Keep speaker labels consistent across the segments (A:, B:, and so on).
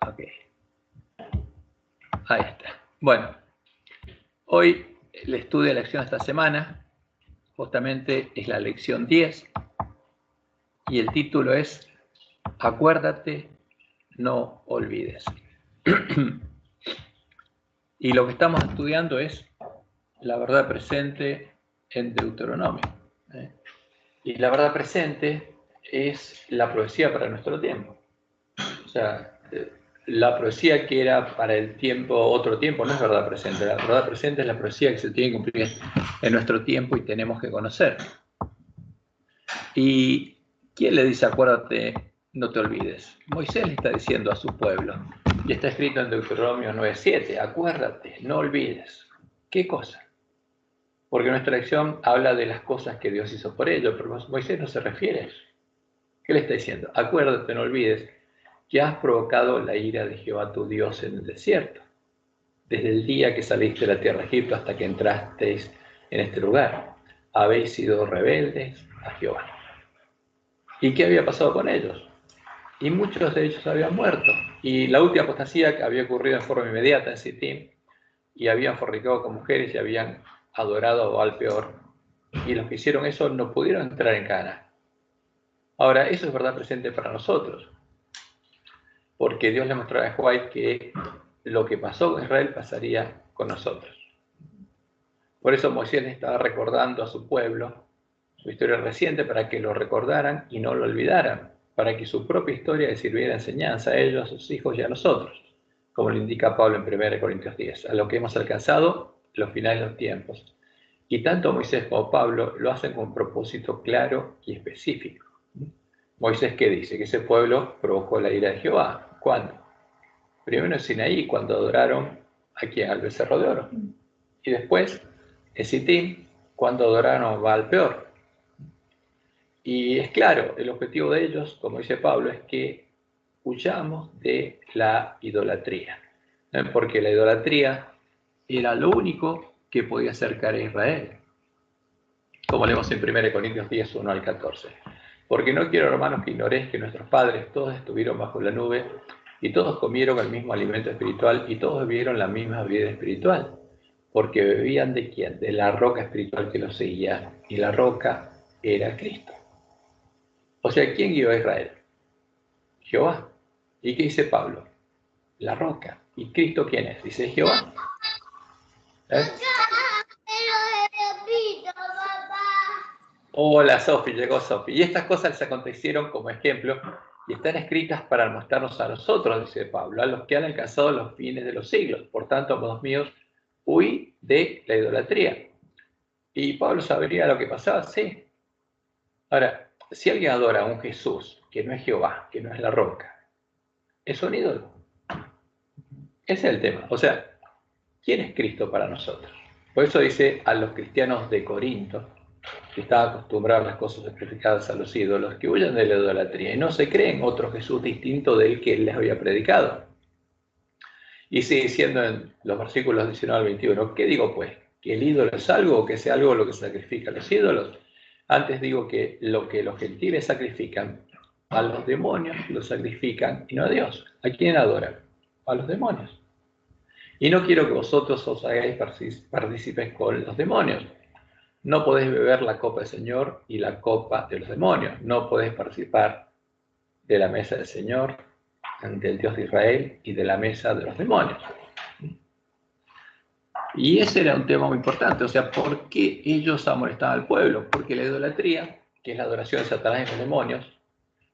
A: Ok. Ahí está. Bueno, hoy el estudio de la lección de esta semana justamente es la lección 10 y el título es Acuérdate, no olvides. Y lo que estamos estudiando es la verdad presente en Deuteronomio. Y la verdad presente es la profecía para nuestro tiempo. O sea, la profecía que era para el tiempo, otro tiempo, no es verdad presente. La verdad presente es la profecía que se tiene que cumplir en nuestro tiempo y tenemos que conocer. ¿Y quién le dice, acuérdate, no te olvides? Moisés le está diciendo a su pueblo, y está escrito en Deuteronomio 9:7, acuérdate, no olvides. ¿Qué cosa? Porque nuestra lección habla de las cosas que Dios hizo por ellos, pero Moisés no se refiere a eso. ¿Qué le está diciendo? Acuérdate, no olvides que has provocado la ira de Jehová tu Dios en el desierto, desde el día que saliste de la tierra de Egipto hasta que entrasteis en este lugar. Habéis sido rebeldes a Jehová. ¿Y qué había pasado con ellos? Y muchos de ellos habían muerto. Y la última apostasía que había ocurrido en forma inmediata en Sittim, y habían fornicado con mujeres y habían adorado a Baal Peor. Y los que hicieron eso no pudieron entrar en Canaán. Ahora, eso es verdad presente para nosotros, porque Dios le mostró a Joab que lo que pasó con Israel pasaría con nosotros. Por eso Moisés le estaba recordando a su pueblo su historia reciente para que lo recordaran y no lo olvidaran, para que su propia historia les sirviera de enseñanza a ellos, a sus hijos y a nosotros, como lo indica Pablo en 1 Corintios 10, a lo que hemos alcanzado los finales de los tiempos. Y tanto Moisés como Pablo lo hacen con un propósito claro y específico. Moisés, ¿qué dice? Que ese pueblo provocó la ira de Jehová. ¿Cuándo? Primero en Sinaí, cuando adoraron al becerro de oro. Y después en Sittim, cuando adoraron a Baal Peor. Y es claro, el objetivo de ellos, como dice Pablo, es que huyamos de la idolatría. Porque la idolatría era lo único que podía acercar a Israel. Como leemos en 1 Corintios 10, 1 al 14. Porque no quiero, hermanos, que ignoréis que nuestros padres todos estuvieron bajo la nube y todos comieron el mismo alimento espiritual y todos bebieron la misma vida espiritual. Porque bebían ¿de quién? De la roca espiritual que los seguía, y la roca era Cristo. O sea, ¿quién guió a Israel? Jehová. ¿Y qué dice Pablo? La roca. ¿Y Cristo quién es? Dice Jehová. Hola Sofi, llegó Sofi. Y estas cosas les acontecieron como ejemplo y están escritas para mostrarnos a nosotros, dice Pablo, a los que han alcanzado los fines de los siglos. Por tanto, amados míos, huí de la idolatría. ¿Y Pablo sabría lo que pasaba? Sí. Ahora, si alguien adora a un Jesús que no es Jehová, que no es la roca, es un ídolo. Ese es el tema. O sea, ¿quién es Cristo para nosotros? Por eso dice a los cristianos de Corinto, que estaban acostumbrados a las cosas sacrificadas a los ídolos, que huyan de la idolatría y no se creen otro Jesús distinto del que él les había predicado. Y sigue diciendo en los versículos 19 al 21, ¿qué digo pues? ¿Que el ídolo es algo o que sea algo lo que sacrifican los ídolos? Antes digo que lo que los gentiles sacrifican, a los demonios lo sacrifican y no a Dios. ¿A quién adoran? A los demonios. Y no quiero que vosotros os hagáis partícipes con los demonios. No podéis beber la copa del Señor y la copa de los demonios. No podéis participar de la mesa del Señor, del Dios de Israel, y de la mesa de los demonios. Y ese era un tema muy importante. O sea, ¿por qué ellos amonestaban al pueblo? Porque la idolatría, que es la adoración de Satanás y los demonios,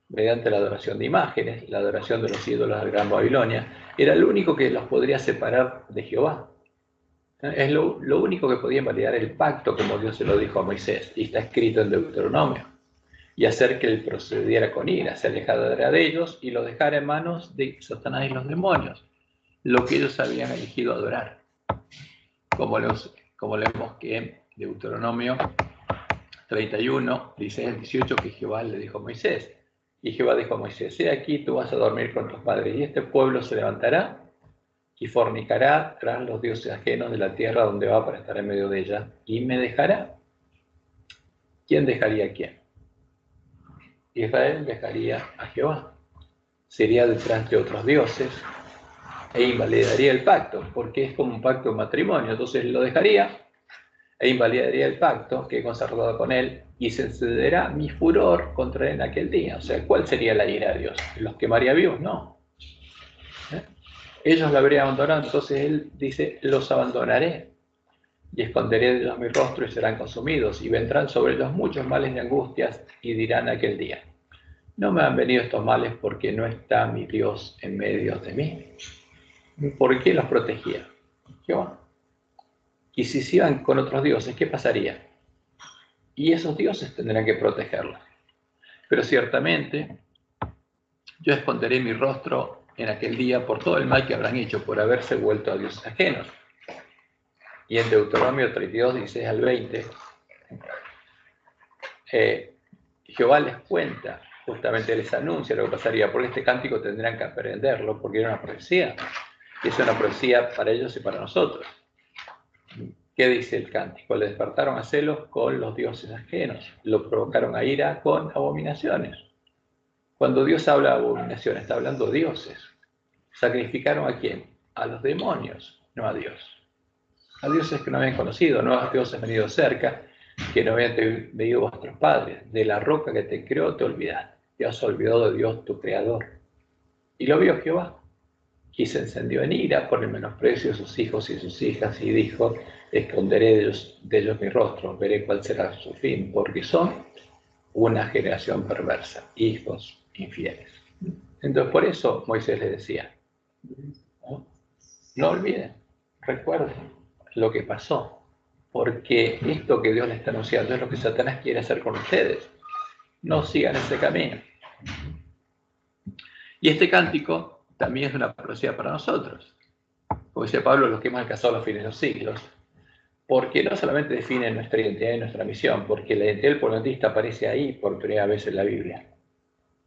A: mediante la adoración de imágenes, la adoración de los ídolos de la Gran Babilonia, era lo único que los podría separar de Jehová. Es lo único que podía validar el pacto, como Dios se lo dijo a Moisés, y está escrito en Deuteronomio, y hacer que él procediera con ira, se alejara de ellos y lo dejara en manos de Satanás y los demonios, lo que ellos habían elegido adorar. Como leemos que en Deuteronomio 31, dice el 18, que Jehová le dijo a Moisés, y Jehová dijo a Moisés, he aquí tú vas a dormir con tus padres, y este pueblo se levantará y fornicará tras los dioses ajenos de la tierra donde va para estar en medio de ella, y me dejará. ¿Quién dejaría a quién? Israel dejaría a Jehová. Sería detrás de otros dioses, e invalidaría el pacto, porque es como un pacto de matrimonio. Entonces lo dejaría e invalidaría el pacto que he concertado con él, y se encenderá mi furor contra él en aquel día. O sea, ¿cuál sería la ira de Dios? ¿Los quemaría vivos? No. Ellos lo habrían abandonado, entonces él dice, los abandonaré y esconderé de ellos mi rostro y serán consumidos, y vendrán sobre ellos muchos males y angustias, y dirán aquel día, no me han venido estos males porque no está mi Dios en medio de mí. ¿Por qué los protegía? Jehová. Y si se iban con otros dioses, ¿qué pasaría? Y esos dioses tendrán que protegerlos. Pero ciertamente yo esconderé mi rostro en aquel día por todo el mal que habrán hecho por haberse vuelto a dioses ajenos. Y en Deuteronomio 32, 16 al 20, Jehová les cuenta, justamente les anuncia lo que pasaría, porque este cántico tendrán que aprenderlo, porque era una profecía, y es una profecía para ellos y para nosotros. ¿Qué dice el cántico? Le despertaron a celos con los dioses ajenos, lo provocaron a ira con abominaciones. Cuando Dios habla de abominaciones, está hablando de dioses. ¿Sacrificaron a quién? A los demonios, no a Dios. A dioses que no habían conocido, no a dioses venidos cerca, que no habían venido vuestros padres. De la roca que te creó te olvidaste. Te has olvidado de Dios tu creador. Y lo vio Jehová. Y se encendió en ira por el menosprecio de sus hijos y sus hijas, y dijo, esconderé de ellos mi rostro, veré cuál será su fin, porque son una generación perversa, hijos infieles. Entonces por eso Moisés le decía, no olviden, recuerden lo que pasó, porque esto que Dios le está anunciando es lo que Satanás quiere hacer con ustedes. No sigan ese camino. Y este cántico también es una profecía para nosotros. Como dice Pablo, los que hemos alcanzado los fines de los siglos, porque no solamente define nuestra identidad y nuestra misión, porque la identidad del pueblo adventista aparece ahí por primera vez en la Biblia,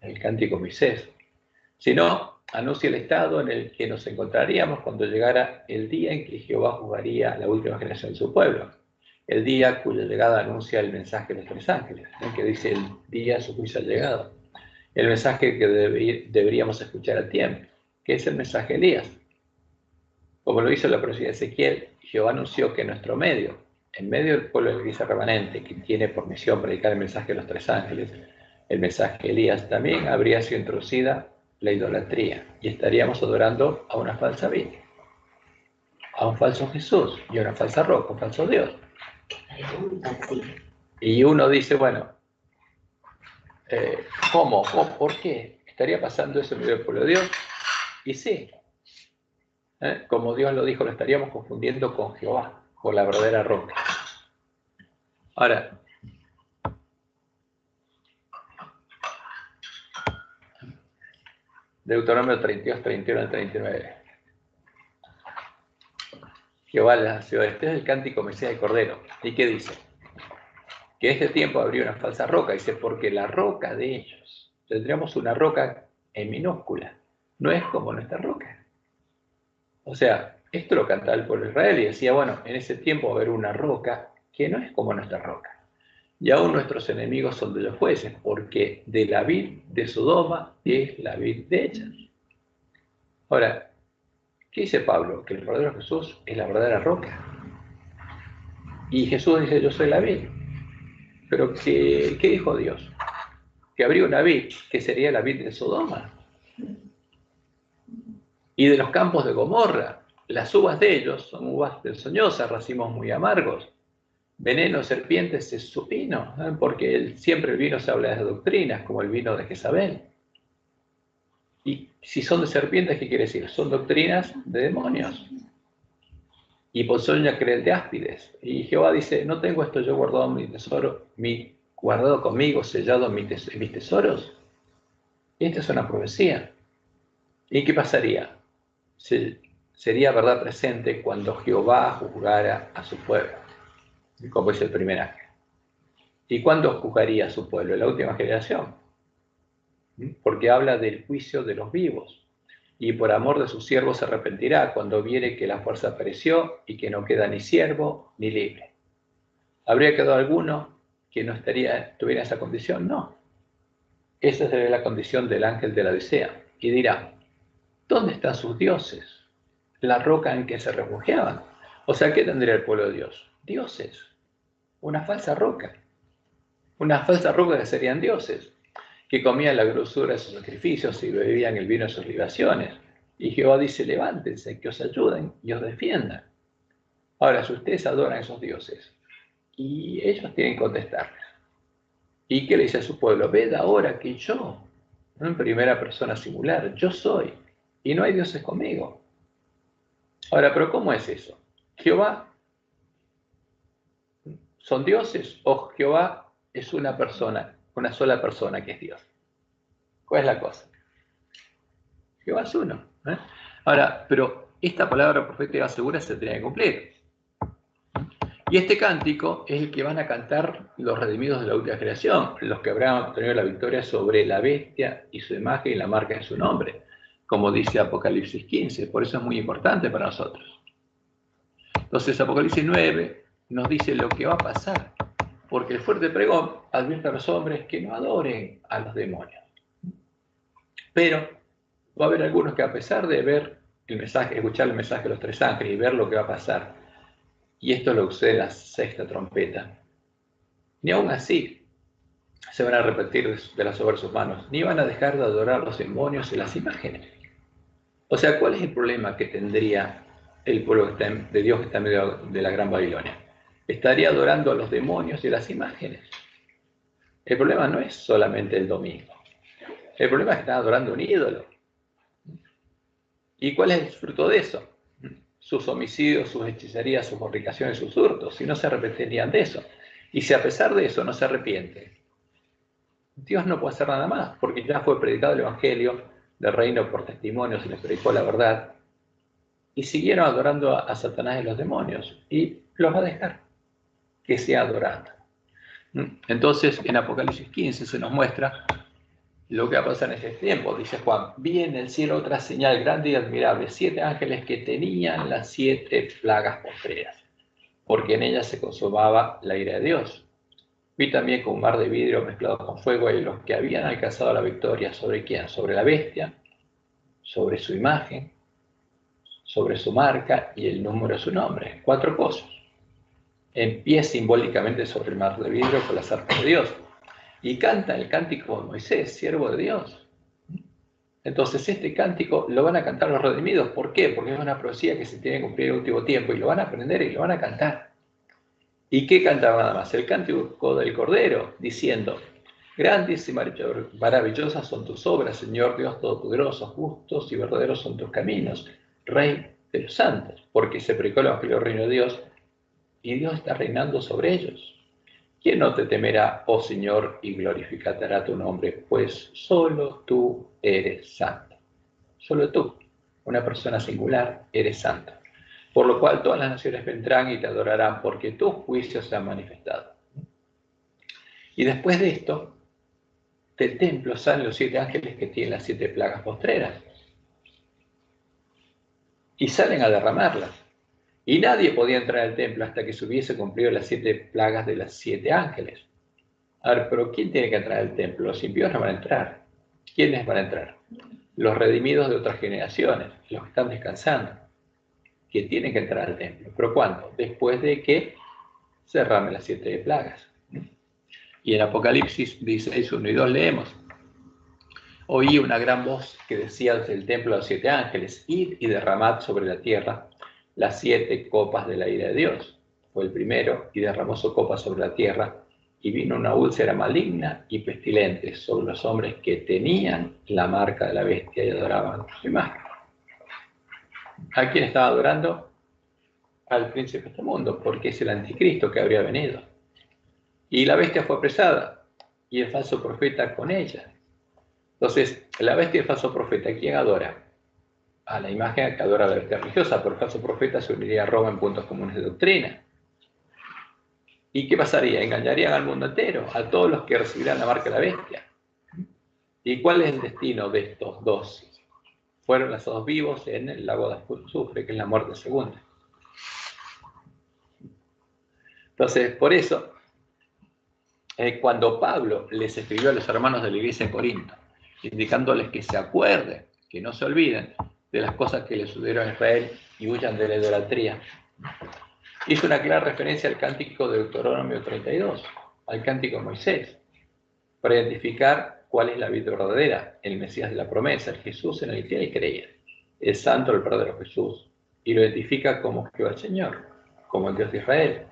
A: en el cántico Moisés, sino anuncia el estado en el que nos encontraríamos cuando llegara el día en que Jehová juzgaría a la última generación de su pueblo, el día cuya llegada anuncia el mensaje de los tres ángeles, que dice el día de su juicio ha llegado, el mensaje que deberíamos escuchar a tiempo, que es el mensaje de Elías. Como lo hizo la profecía de Ezequiel, Jehová anunció que en nuestro medio, en medio del pueblo de la iglesia remanente, que tiene por misión predicar el mensaje de los tres ángeles, el mensaje de Elías, también habría sido introducida la idolatría, y estaríamos adorando a una falsa Virgen, a un falso Jesús y a una falsa roca, un falso Dios. Y uno dice, bueno, ¿cómo? ¿Por qué? ¿Estaría pasando eso en medio del pueblo de Dios? Y sí, como Dios lo dijo, lo estaríamos confundiendo con Jehová, con la verdadera roca. Ahora, Deuteronomio 32, 31 al 39. Jehová las ciudad, este es el cántico Mesías del Cordero. ¿Y qué dice? Que este tiempo habría una falsa roca. Dice, porque la roca de ellos, tendríamos una roca en minúscula, no es como nuestra roca. O sea, esto lo cantaba el pueblo de Israel y decía, bueno, en ese tiempo va a haber una roca que no es como nuestra roca. Y aún nuestros enemigos son de los jueces, porque de la vid de Sodoma es la vid de ellas. Ahora, ¿qué dice Pablo? Que el verdadero Jesús es la verdadera roca. Y Jesús dice, yo soy la vid. Pero ¿qué dijo Dios? Que habría una vid que sería la vid de Sodoma. Y de los campos de Gomorra, las uvas de ellos son uvas delsoñosas, racimos muy amargos. Veneno de serpientes es su vino, ¿eh? Porque siempre el vino se habla de doctrinas, como el vino de Jezabel. Y si son de serpientes, ¿qué quiere decir? Son doctrinas de demonios. Y ponzoña creen de áspides. Y Jehová dice, ¿no tengo esto yo guardado en mi tesoro, guardado conmigo, sellado en mis tesoros? Y esta es una profecía. ¿Y qué pasaría? Sería verdad presente cuando Jehová juzgara a su pueblo, como es el primer ángel. ¿Y cuándo juzgaría a su pueblo? En la última generación. Porque habla del juicio de los vivos. Y por amor de sus siervos se arrepentirá cuando viere que la fuerza pereció y que no queda ni siervo ni libre. ¿Habría quedado alguno que no tuviera esa condición? No. Esa sería la condición del ángel de la Odisea. Y dirá, ¿dónde están sus dioses? la roca en que se refugiaban. O sea, ¿qué tendría el pueblo de Dios? Dioses, una falsa roca que serían dioses, que comían la grosura de sus sacrificios y bebían el vino de sus libaciones. Y Jehová dice, levántense, que os ayuden y os defiendan. Ahora, si ustedes adoran a esos dioses, y ellos tienen que contestarles, ¿y qué le dice a su pueblo? Ved ahora que yo, no en primera persona singular, yo soy, y no hay dioses conmigo. Ahora, ¿pero cómo es eso? ¿Jehová son dioses o Jehová es una persona, una sola persona que es Dios? ¿Cuál es la cosa? Jehová es uno. Ahora, pero esta palabra profética segura se tiene que cumplir. Y este cántico es el que van a cantar los redimidos de la última creación, los que habrán obtenido la victoria sobre la bestia y su imagen y la marca de su nombre, como dice Apocalipsis 15. Por eso es muy importante para nosotros. Entonces Apocalipsis 9 nos dice lo que va a pasar, porque el fuerte pregón advierte a los hombres que no adoren a los demonios. Pero va a haber algunos que, a pesar de ver el mensaje, escuchar el mensaje de los tres ángeles y ver lo que va a pasar, y esto es lo que sucede en la sexta trompeta, ni aún así se van a arrepentir de las obras de sus manos, ni van a dejar de adorar a los demonios y las imágenes. O sea, ¿cuál es el problema que tendría el pueblo de Dios que está en medio de la Gran Babilonia? Estaría adorando a los demonios y las imágenes. El problema no es solamente el domingo. El problema es que están adorando un ídolo. ¿Y cuál es el fruto de eso? Sus homicidios, sus hechicerías, sus fornicaciones, sus hurtos. Si no se arrepentirían de eso. Y si a pesar de eso no se arrepiente, Dios no puede hacer nada más, porque ya fue predicado el Evangelio del reino por testimonio, se les predicó la verdad, y siguieron adorando a Satanás y los demonios, y los va a dejar que sea adorando. Entonces, en Apocalipsis 15 se nos muestra lo que va a pasar en ese tiempo. Dice Juan, vi en el cielo otra señal grande y admirable, 7 ángeles que tenían las 7 plagas postreras, porque en ellas se consumaba la ira de Dios. Vi también con un mar de vidrio mezclado con fuego y los que habían alcanzado la victoria, ¿sobre quién? Sobre la bestia, sobre su imagen, sobre su marca y el número de su nombre. 4 cosas. En pie simbólicamente sobre el mar de vidrio con las arpas de Dios. Y canta el cántico de Moisés, siervo de Dios. Entonces este cántico lo van a cantar los redimidos. ¿Por qué? Porque es una profecía que se tiene que cumplir en el último tiempo y lo van a aprender y lo van a cantar. ¿Y qué cantaba nada más? El cántico del Cordero, diciendo, grandes y maravillosas son tus obras, Señor Dios Todopoderoso, justos y verdaderos son tus caminos, Rey de los santos, porque se predicó el Evangelio del reino de Dios y Dios está reinando sobre ellos. ¿Quién no te temerá, oh Señor, y glorificará tu nombre? Pues solo tú eres santo. Solo tú, una persona singular, eres santo. Por lo cual todas las naciones vendrán y te adorarán, porque tus juicios se han manifestado. Y después de esto, del templo salen los 7 ángeles que tienen las 7 plagas postreras. Y salen a derramarlas. Y nadie podía entrar al templo hasta que se hubiese cumplido las 7 plagas de las 7 ángeles. A ver, pero ¿quién tiene que entrar al templo? Los impíos no van a entrar. ¿Quiénes van a entrar? Los redimidos de otras generaciones, los que están descansando, que tienen que entrar al templo. ¿Pero cuándo? Después de que se derramen las 7 plagas. Y en Apocalipsis 16, 1 y 2 leemos, oí una gran voz que decía desde el templo a los 7 ángeles, id y derramad sobre la tierra las 7 copas de la ira de Dios. Fue el primero y derramó su copa sobre la tierra, y vino una úlcera maligna y pestilente sobre los hombres que tenían la marca de la bestia y adoraban su imagen. ¿A quién estaba adorando? Al príncipe de este mundo, porque es el anticristo que habría venido. Y la bestia fue apresada, y el falso profeta con ella. Entonces, la bestia y el falso profeta, ¿quién adora? A la imagen que adora la bestia religiosa, pero el falso profeta se uniría a Roma en puntos comunes de doctrina. ¿Y qué pasaría? Engañarían al mundo entero, a todos los que recibirán la marca de la bestia. ¿Y cuál es el destino de estos dos? Fueron lanzados vivos en el lago de azufre, que es la muerte segunda. Entonces, por eso, cuando Pablo les escribió a los hermanos de la iglesia en Corinto, indicándoles que se acuerden, que no se olviden de las cosas que le sucedieron a Israel y huyan de la idolatría. Hizo una clara referencia al cántico de Deuteronomio 32, al cántico de Moisés, para identificar cuál es la vida verdadera, el Mesías de la promesa, el Jesús en el que él creía, el santo, el verdadero Jesús, y lo identifica como Jehová el Señor, como el Dios de Israel,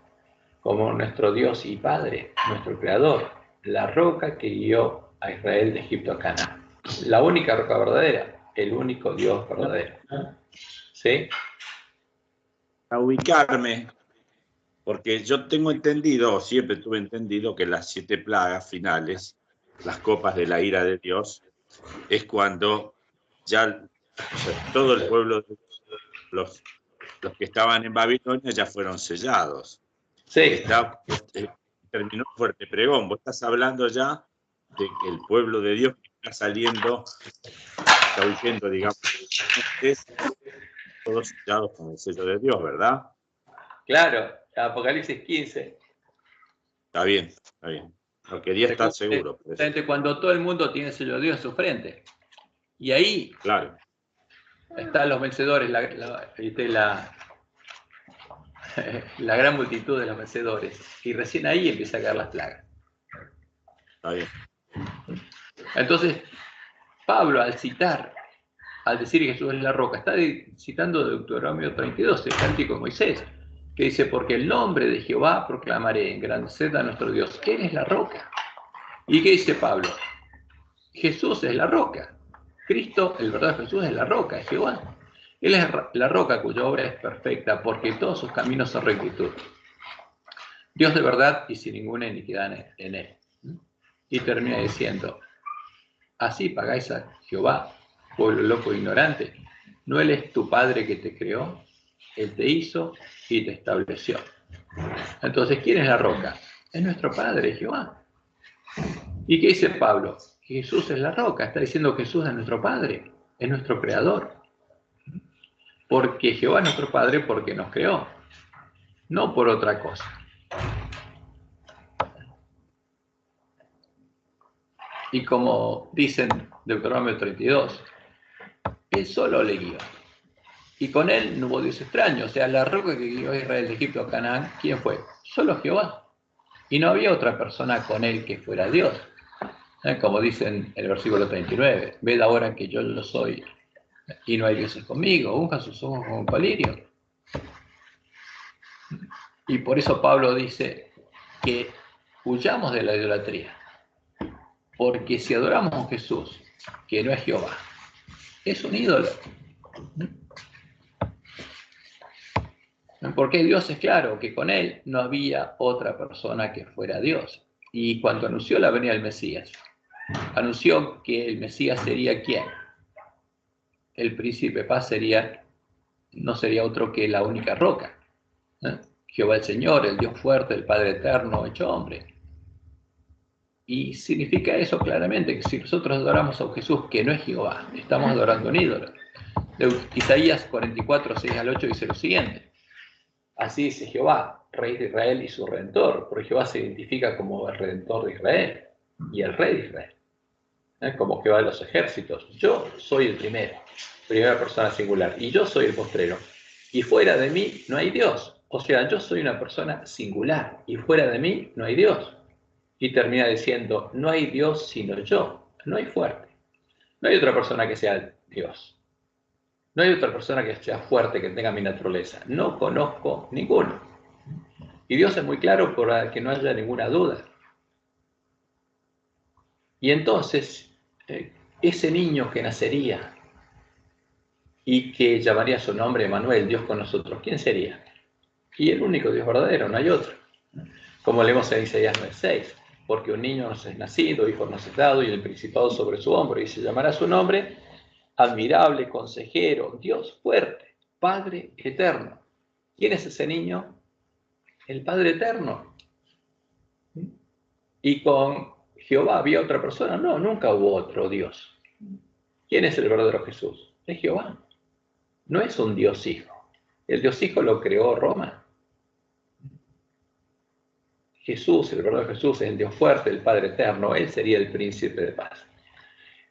A: como nuestro Dios y Padre, nuestro Creador, la roca que guió a Israel de Egipto a Canaán. La única roca verdadera, el único Dios verdadero. ¿Sí?
B: A ubicarme, porque yo tengo entendido, o siempre tuve entendido, que las 7 plagas finales, las copas de la ira de Dios, es cuando ya, o sea, todo el pueblo, los que estaban en Babilonia ya fueron sellados.
A: Sí.
B: Terminó fuerte pregón. Vos estás hablando ya de que el pueblo de Dios está saliendo, está huyendo, digamos, todos sellados con el sello de Dios, ¿verdad?
A: Claro, Apocalipsis 15.
B: Está bien, está bien. No quería estar seguro.
A: Cuando todo el mundo tiene el sello de Dios en su frente. Y ahí
B: claro,
A: están los vencedores, la gran multitud de los vencedores. Y recién ahí empieza a caer las plagas.
B: Está bien.
A: Entonces, Pablo, al decir que Jesús es la roca, está citando Deuteronomio 32, el cántico de Moisés, que dice, porque el nombre de Jehová proclamaré, engrandeced a nuestro Dios. Él es la roca. ¿Y qué dice Pablo? Jesús es la roca. Cristo, el verdadero Jesús, es la roca, es Jehová. Él es la roca cuya obra es perfecta, porque todos sus caminos son rectitud. Dios de verdad y sin ninguna iniquidad en él. Y termina diciendo, así pagáis a Jehová, pueblo loco e ignorante. ¿No Él es tu Padre que te creó? Él te hizo y te estableció. Entonces, ¿quién es la roca? Es nuestro Padre, Jehová. ¿Y qué dice Pablo? Jesús es la roca. Está diciendo que Jesús es nuestro Padre, es nuestro Creador. Porque Jehová es nuestro Padre porque nos creó, no por otra cosa. Y como dicen Deuteronomio 32, Él solo le guió. Y con Él no hubo Dios extraño. O sea, la roca que guió a Israel de Egipto a Canaán, ¿quién fue? Solo Jehová. Y no había otra persona con Él que fuera Dios. Como dicen en el versículo 39, ved ahora que yo lo soy y no hay dioses conmigo, unja sus ojos como colirio. Y por eso Pablo dice que huyamos de la idolatría. Porque si adoramos a Jesús, que no es Jehová, es un ídolo. Porque Dios es claro que con Él no había otra persona que fuera Dios. Y cuando anunció la venida del Mesías, anunció que el Mesías sería ¿quién? El príncipe de paz no sería otro que la única roca. Jehová el Señor, el Dios fuerte, el Padre eterno, hecho hombre. Y significa eso claramente, que si nosotros adoramos a Jesús, que no es Jehová, estamos adorando a un ídolo. De Isaías 44, 6 al 8 dice lo siguiente. Así dice Jehová, Rey de Israel y su Redentor, porque Jehová se identifica como el Redentor de Israel y el Rey de Israel, como Jehová de los ejércitos. Yo soy el primero, primera persona singular, y yo soy el postrero. Y fuera de mí no hay Dios. O sea, yo soy una persona singular, y fuera de mí no hay Dios. Y termina diciendo, no hay Dios sino yo, no hay fuerte. No hay otra persona que sea Dios. No hay otra persona que sea fuerte, que tenga mi naturaleza. No conozco ninguno. Y Dios es muy claro para que no haya ninguna duda. Y entonces, ese niño que nacería y que llamaría su nombre Emmanuel, Dios con nosotros, ¿quién sería? Y el único Dios verdadero, no hay otro. Como leemos en Isaías 9:6, porque un niño nos es nacido, hijo nos es dado, y el principado sobre su hombro, y se llamará su nombre admirable, consejero, Dios fuerte, Padre eterno. ¿Quién es ese niño? El Padre eterno. ¿Y con Jehová había otra persona? No, nunca hubo otro Dios. ¿Quién es el verdadero Jesús? Es Jehová. No es un Dios hijo. El Dios hijo lo creó Roma. Jesús, el verdadero Jesús, es el Dios fuerte, el Padre eterno. Él sería el príncipe de paz.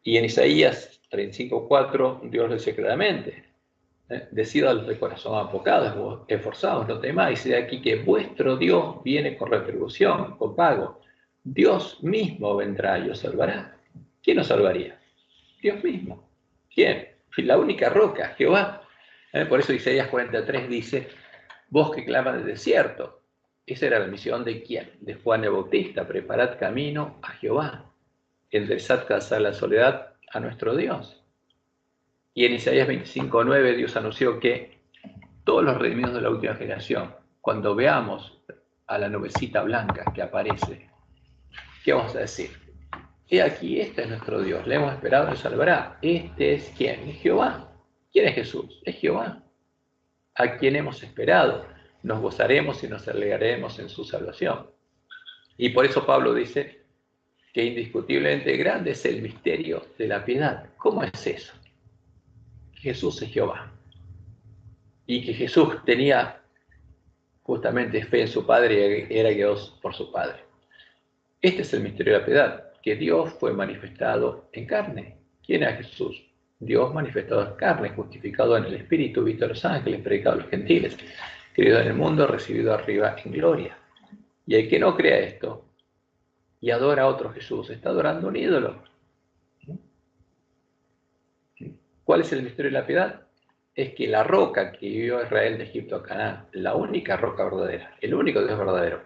A: Y en Isaías 35:4, Dios lo dice claramente. Decid a los de corazón apocados, esforzados, no temáis, y de aquí que vuestro Dios viene con retribución, con pago. Dios mismo vendrá y os salvará. ¿Quién os salvaría? Dios mismo. ¿Quién? La única roca, Jehová. Por eso Isaías 43 dice, vos que clamas del desierto. Esa era la misión de quién? De Juan el Bautista. Preparad camino a Jehová. Enderezad casa la soledad a nuestro Dios. Y en Isaías 25:9 Dios anunció que todos los redimidos de la última generación, cuando veamos a la nubecita blanca que aparece, ¿qué vamos a decir? He aquí, este es nuestro Dios, le hemos esperado y nos salvará. Este es ¿quién? Es Jehová. ¿Quién es Jesús? Es Jehová. A quien hemos esperado, nos gozaremos y nos alegraremos en su salvación. Y por eso Pablo dice que indiscutiblemente grande es el misterio de la piedad. ¿Cómo es eso? Jesús es Jehová. Y que Jesús tenía justamente fe en su Padre y era Dios por su Padre. Este es el misterio de la piedad, que Dios fue manifestado en carne. ¿Quién es Jesús? Dios manifestado en carne, justificado en el Espíritu, visto a los ángeles, predicado a los gentiles, querido en el mundo, recibido arriba en gloria. Y el que no crea esto y adora a otro Jesús, está adorando un ídolo. ¿Cuál es el misterio de la piedad? Es que la roca que guió a Israel de Egipto a Canaán, la única roca verdadera, el único Dios verdadero,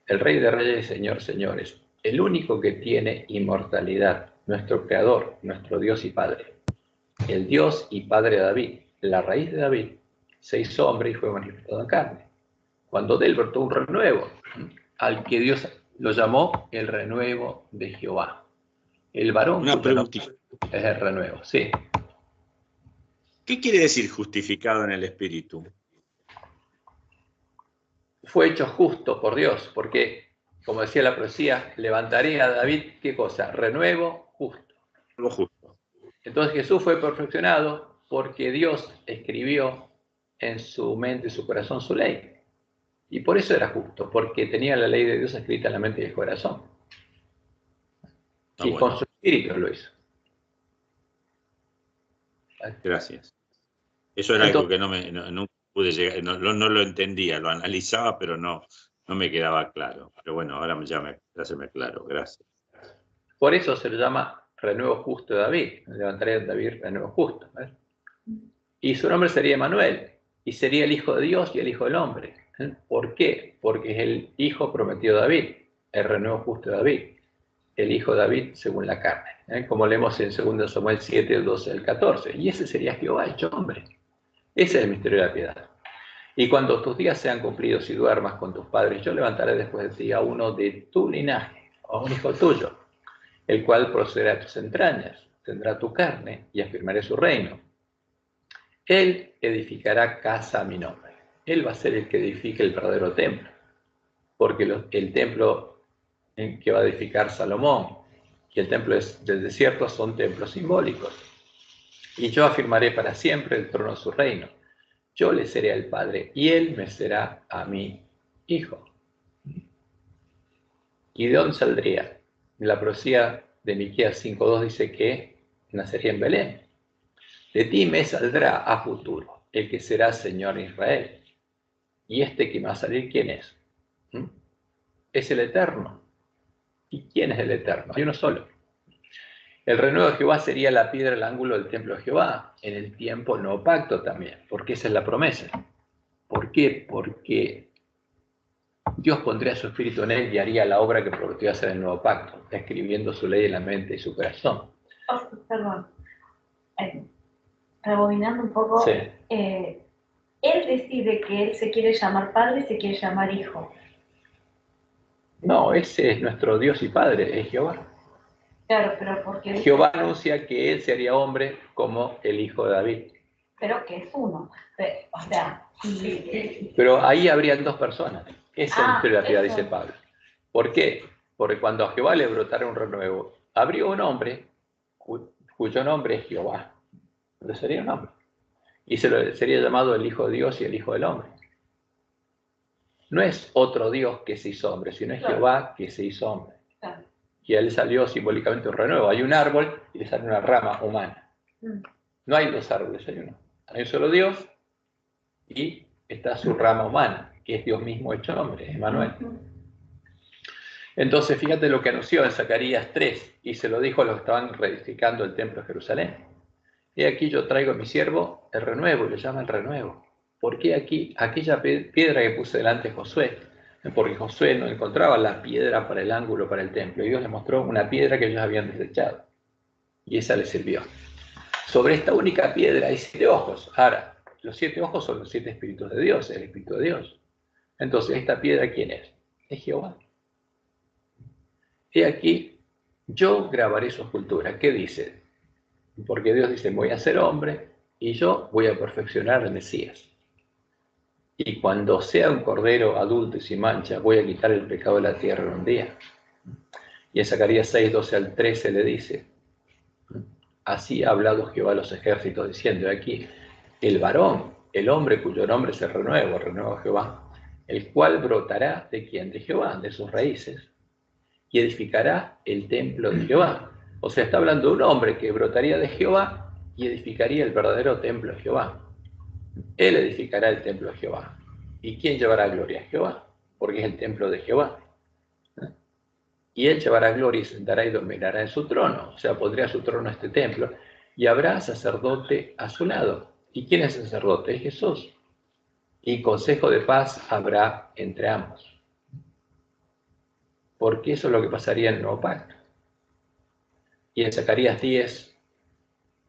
A: el Rey de Reyes y Señor, señores, el único que tiene inmortalidad, nuestro Creador, nuestro Dios y Padre, el Dios y Padre de David, la raíz de David, se hizo hombre y fue manifestado en carne. Cuando de él brotó un renuevo, al que Dios lo llamó el renuevo de Jehová. El varón
B: Una preguntita.
A: Es el renuevo, sí.
B: ¿Qué quiere decir justificado en el Espíritu?
A: Fue hecho justo por Dios, porque, como decía la profecía, levantaré a David, ¿qué cosa? Renuevo justo.
B: Algo justo.
A: Entonces Jesús fue perfeccionado porque Dios escribió en su mente y su corazón su ley. Y por eso era justo, porque tenía la ley de Dios escrita en la mente y el corazón. Y bueno, con su espíritu lo hizo.
B: Gracias. Eso era algo que no pude llegar, no lo entendía, lo analizaba, pero no me quedaba claro. Pero bueno, ahora ya se me claro. Gracias.
A: Por eso se le llama renuevo justo de David. Levantaré a David renuevo justo. Y su nombre sería Emanuel. Y sería el Hijo de Dios y el Hijo del Hombre. ¿Por qué? Porque es el Hijo prometido de David, el renuevo justo de David, el Hijo de David según la carne, como leemos en 2 Samuel 7, 12 al 14. Y ese sería Jehová hecho hombre. Ese es el misterio de la piedad. Y cuando tus días sean cumplidos y duermas con tus padres, yo levantaré después de ti a uno de tu linaje, a un hijo tuyo, el cual procederá de tus entrañas, tendrá tu carne y afirmaré su reino. Él edificará casa a mi nombre. Él va a ser el que edifique el verdadero templo, porque el templo en que va a edificar Salomón y el templo del desierto son templos simbólicos. Y yo afirmaré para siempre el trono de su reino. Yo le seré al Padre y él me será a mi hijo. ¿Y de dónde saldría? La profecía de Miqueas 5:2 dice que nacería en Belén. De ti me saldrá a futuro el que será Señor en Israel. ¿Y este que va a salir quién es? Es el Eterno. ¿Y quién es el Eterno? Hay uno solo. El renuevo de Jehová sería la piedra del ángulo del templo de Jehová, en el tiempo el nuevo pacto también, porque esa es la promesa. ¿Por qué? Porque Dios pondría su espíritu en él y haría la obra que prometió hacer en el nuevo pacto, escribiendo su ley en la mente y su corazón.
C: Perdón. Rebobinando un poco,
A: sí.
C: Él decide que él se quiere llamar Padre y se quiere llamar Hijo.
A: No, ese es nuestro Dios y Padre, es Jehová.
C: Claro, pero porque...
A: Jehová anuncia que él sería hombre como el hijo de David.
C: Pero que es uno. O sea...
A: Pero ahí habrían dos personas. Ese es el misterio de la piedad, dice Pablo. ¿Por qué? Porque cuando a Jehová le brotara un renuevo, habría un hombre cuyo nombre es Jehová. Pero sería un hombre. Y sería llamado el Hijo de Dios y el Hijo del Hombre. No es otro Dios que se hizo hombre, sino es Jehová que se hizo hombre.
C: Claro.
A: Y a él salió simbólicamente un renuevo. Hay un árbol y le sale una rama humana. No hay dos árboles, hay uno. Hay un solo Dios y está su rama humana, que es Dios mismo hecho hombre, Emmanuel. Entonces, fíjate lo que anunció en Zacarías 3, y se lo dijo a los que estaban reedificando el templo de Jerusalén. He aquí yo traigo a mi siervo el renuevo, y le llama el renuevo. ¿Por qué aquí aquella piedra que puse delante de Josué? Porque Josué no encontraba la piedra para el ángulo, para el templo, y Dios le mostró una piedra que ellos habían desechado, y esa le sirvió. Sobre esta única piedra hay 7 ojos. Ahora, los 7 ojos son los 7 espíritus de Dios, el Espíritu de Dios. Entonces, ¿esta piedra quién es? Es Jehová. He aquí, yo grabaré su escultura. ¿Qué dice? Porque Dios dice, voy a ser hombre y yo voy a perfeccionar al Mesías. Y cuando sea un cordero adulto y sin mancha, voy a quitar el pecado de la tierra en un día. Y en Zacarías 6, 12 al 13 le dice, así ha hablado Jehová a los ejércitos, diciendo, aquí, el varón, el hombre cuyo nombre se renueva Jehová, el cual brotará de quién, de Jehová, de sus raíces, y edificará el templo de Jehová. O sea, está hablando de un hombre que brotaría de Jehová y edificaría el verdadero templo de Jehová. Él edificará el templo de Jehová. ¿Y quién llevará gloria? A Jehová, porque es el templo de Jehová. Y él llevará gloria y sentará y dominará en su trono. O sea, pondrá su trono este templo y habrá sacerdote a su lado. ¿Y quién es el sacerdote? Es Jesús. Y consejo de paz habrá entre ambos. Porque eso es lo que pasaría en el nuevo pacto. Y en Zacarías 10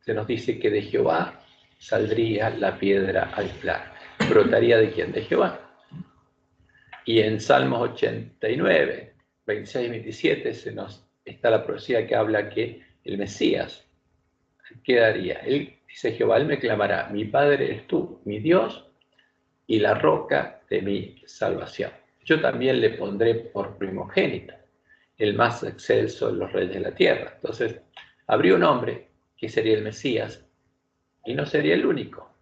A: se nos dice que de Jehová saldría la piedra aislar. ¿Brotaría de quién? De Jehová. Y en Salmos 89, 26 y 27 se nos está la profecía que habla que el Mesías quedaría. Él dice Jehová, él me clamará, mi Padre eres tú, mi Dios y la roca de mi salvación. Yo también le pondré por primogénito, el más excelso de los reyes de la tierra. Entonces, habría un hombre que sería el Mesías y no sería el único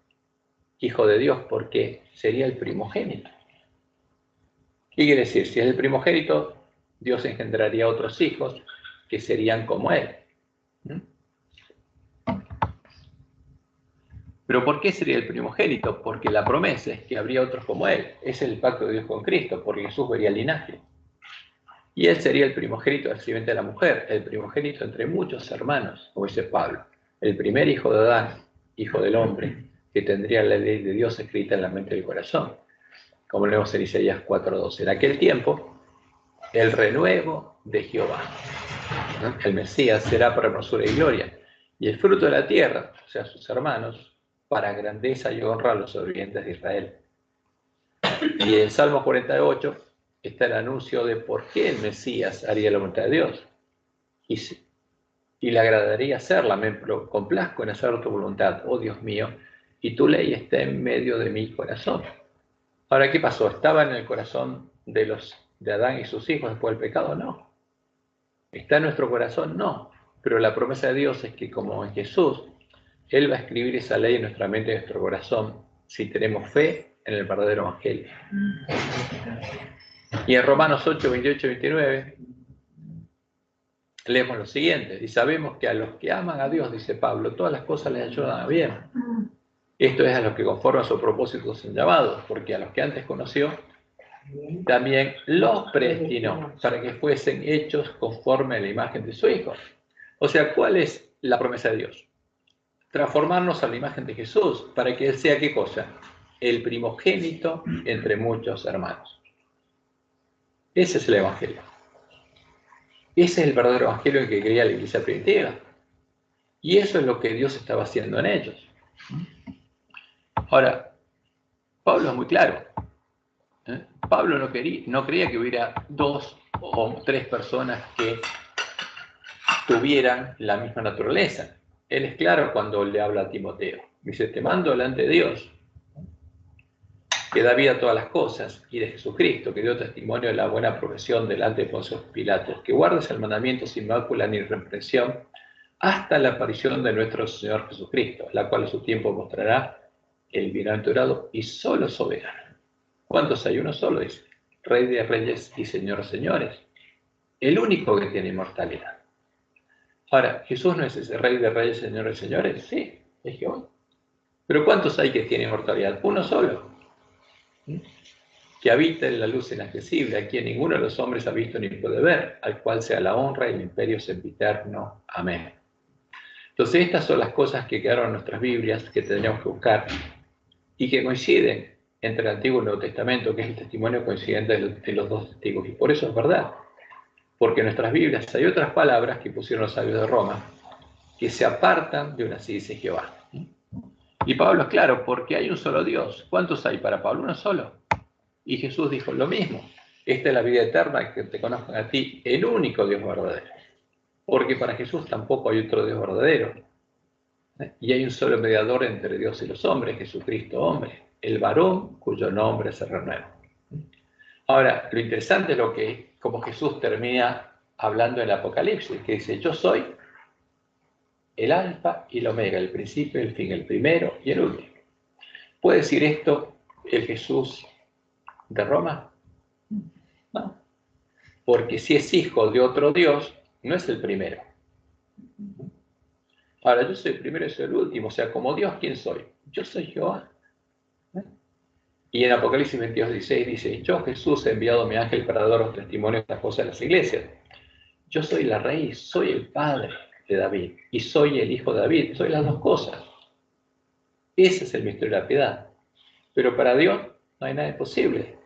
A: hijo de Dios porque sería el primogénito. ¿Qué quiere decir? Si es el primogénito, Dios engendraría otros hijos que serían como él. ¿Pero por qué sería el primogénito? Porque la promesa es que habría otros como él. Ese es el pacto de Dios con Cristo, porque Jesús vería el linaje. Y él sería el primogénito del simiente de la mujer, el primogénito entre muchos hermanos, como dice Pablo. El primer hijo de Adán, hijo del hombre, que tendría la ley de Dios escrita en la mente y el corazón. Como leemos en Isaías 4:12. En aquel tiempo, el renuevo de Jehová, el Mesías, será para hermosura y gloria. Y el fruto de la tierra, o sea, sus hermanos, para grandeza y honra a los sobrevivientes de Israel. Y en Salmo 48 está el anuncio de por qué el Mesías haría la voluntad de Dios. Y le agradaría hacerla, me complazco en hacer tu voluntad, oh Dios mío, y tu ley está en medio de mi corazón. Ahora, ¿qué pasó? ¿Estaba en el corazón de Adán y sus hijos después del pecado? No. ¿Está en nuestro corazón? No. Pero la promesa de Dios es que como en Jesús, Él va a escribir esa ley en nuestra mente y en nuestro corazón si tenemos fe en el verdadero Evangelio. Y en Romanos 8, 28 y 29 leemos lo siguiente. Y sabemos que a los que aman a Dios, dice Pablo, todas las cosas les ayudan a bien. Esto es a los que conforme a su propósito son llamados, porque a los que antes conoció, también los predestinó para que fuesen hechos conforme a la imagen de su Hijo. O sea, ¿cuál es la promesa de Dios? Transformarnos a la imagen de Jesús, para que Él sea, ¿qué cosa? El primogénito entre muchos hermanos. Ese es el Evangelio. Ese es el verdadero Evangelio en que creía la iglesia primitiva. Y eso es lo que Dios estaba haciendo en ellos. Ahora, Pablo es muy claro. Pablo no creía que hubiera 2 o 3 personas que tuvieran la misma naturaleza. Él es claro cuando le habla a Timoteo. Dice, te mando delante de Dios, que da vida a todas las cosas, y de Jesucristo, que dio testimonio de la buena profesión delante de Poncio Pilato, que guardes el mandamiento sin mácula ni reprensión hasta la aparición de nuestro Señor Jesucristo, la cual a su tiempo mostrará el bienaventurado y solo soberano. ¿Cuántos hay? Uno solo, dice, Rey de reyes y Señor de señores, el único que tiene inmortalidad. Ahora, ¿Jesús no es ese Rey de reyes y Señor de señores? Sí, es Jehová. Pero ¿cuántos hay que tienen inmortalidad? Uno solo, que habita en la luz inaccesible, a quien ninguno de los hombres ha visto ni puede ver, al cual sea la honra y el imperio sempiterno. Amén. Entonces estas son las cosas que quedaron en nuestras Biblias, que tendríamos que buscar, y que coinciden entre el Antiguo y el Nuevo Testamento, que es el testimonio coincidente de los dos testigos. Y por eso es verdad, porque en nuestras Biblias hay otras palabras que pusieron los sabios de Roma, que se apartan de una así dice Jehová. Y Pablo es claro, porque hay un solo Dios. ¿Cuántos hay para Pablo? Uno solo. Y Jesús dijo lo mismo. Esta es la vida eterna, que te conozcan a ti, el único Dios verdadero. Porque para Jesús tampoco hay otro Dios verdadero. Y hay un solo mediador entre Dios y los hombres, Jesucristo hombre, el varón cuyo nombre se renueva. Ahora, lo interesante es como Jesús termina hablando en el Apocalipsis, que dice, yo soy el alfa y el omega, el principio y el fin, el primero y el último. ¿Puede decir esto el Jesús de Roma? No. Porque si es hijo de otro Dios, no es el primero. Ahora, yo soy el primero y soy el último. O sea, como Dios, ¿quién soy? Yo soy Jehová. Y en Apocalipsis 22:16 dice, yo Jesús he enviado a mi ángel para daros testimonio de estas cosas de las iglesias. Yo soy la raíz, soy el padre de David y soy el hijo de David. Soy las dos cosas. Ese es el misterio de la piedad. Pero para Dios no hay nada imposible.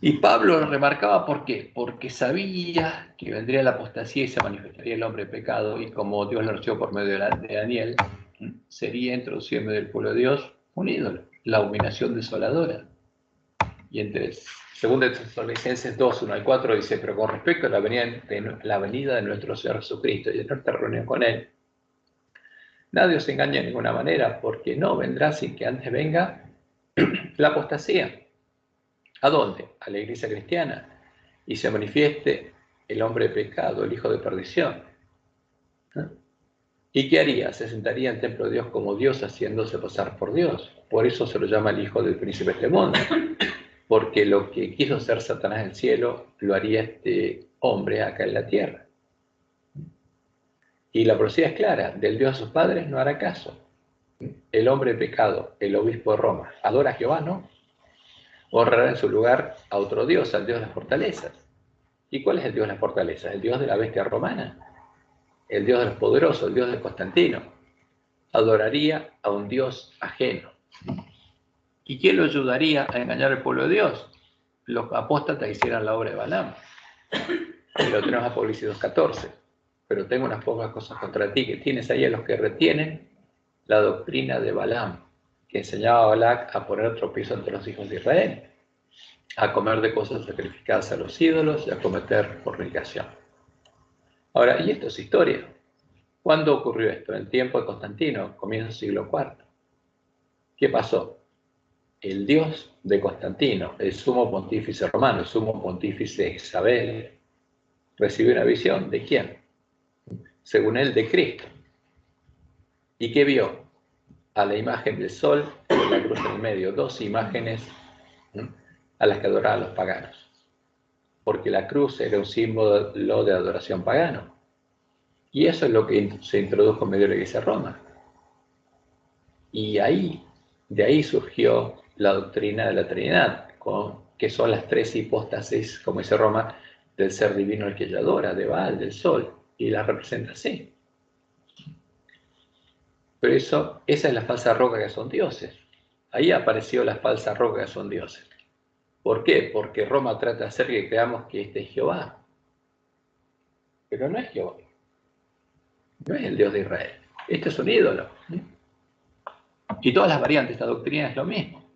A: Y Pablo lo remarcaba, ¿por qué? Porque sabía que vendría la apostasía y se manifestaría el hombre pecado, y como Dios lo anunció por medio de Daniel, sería introducido en medio del pueblo de Dios un ídolo, la abominación desoladora. Y entre 2 Tesalonicenses 2, 1 al 4 dice, pero con respecto a la venida de nuestro Señor Jesucristo y de nuestra reunión con Él, nadie os engaña de ninguna manera, porque no vendrá sin que antes venga la apostasía. ¿A dónde? A la iglesia cristiana. Y se manifieste el hombre de pecado, el hijo de perdición. ¿Y qué haría? Se sentaría en el templo de Dios como Dios, haciéndose pasar por Dios. Por eso se lo llama el hijo del príncipe de este mundo. Porque lo que quiso hacer Satanás en el cielo, lo haría este hombre acá en la tierra. Y la profecía es clara, del Dios de sus padres no hará caso. El hombre de pecado, el obispo de Roma, adora a Jehová, ¿no? Honrará en su lugar a otro Dios, al Dios de las fortalezas. ¿Y cuál es el Dios de las fortalezas? El Dios de la bestia romana, el Dios de los poderosos, el Dios de Constantino. Adoraría a un Dios ajeno. ¿Y quién lo ayudaría a engañar al pueblo de Dios? Los apóstatas hicieran la obra de Balaam. Y lo tenemos en Apocalipsis 2:14. Pero tengo unas pocas cosas contra ti, que tienes ahí a los que retienen la doctrina de Balaam, que enseñaba a Balac a poner tropiezo entre los hijos de Israel, a comer de cosas sacrificadas a los ídolos y a cometer fornicación. Ahora, y esto es historia. ¿Cuándo ocurrió esto? En el tiempo de Constantino, comienzo del siglo IV. ¿Qué pasó? El Dios de Constantino, el sumo pontífice romano, el sumo pontífice Isabel, recibió una visión. ¿De quién? Según él, de Cristo. ¿Y qué vio? A la imagen del sol con la cruz en el medio, dos imágenes a las que adoraban los paganos, porque la cruz era un símbolo de adoración pagano, y eso es lo que se introdujo en medio de la Iglesia de Roma, y de ahí surgió la doctrina de la Trinidad, que son las tres hipóstasis, como dice Roma, del ser divino el que ella adora, de Baal, del sol, y las representa así. Pero esa es la falsa roca que son dioses. Ahí apareció la falsa roca que son dioses. ¿Por qué? Porque Roma trata de hacer que creamos que este es Jehová. Pero no es Jehová. No es el Dios de Israel. Este es un ídolo. Y todas las variantes de esta doctrina es lo mismo.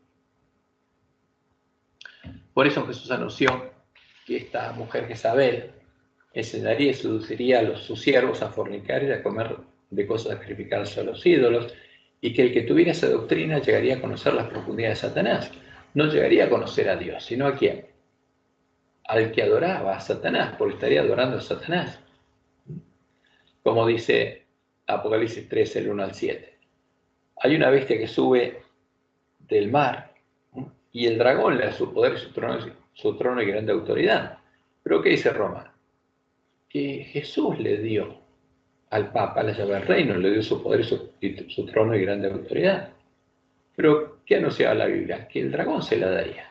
A: Por eso Jesús anunció que esta mujer Jezabel enseñaría y seduciría a sus siervos a fornicar y a comer de cosas sacrificadas a los ídolos, y que el que tuviera esa doctrina llegaría a conocer las profundidades de Satanás. No llegaría a conocer a Dios, sino ¿a quién? Al que adoraba a Satanás, porque estaría adorando a Satanás. Como dice Apocalipsis 13, el 1 al 7. Hay una bestia que sube del mar, y el dragón le da su poder y su trono y grande autoridad. Pero ¿qué dice Roma? Que Jesús le dio al Papa la llave del reino, le dio su poder y su trono y grande autoridad. Pero, ¿qué anunciaba la Biblia? Que el dragón se la daría.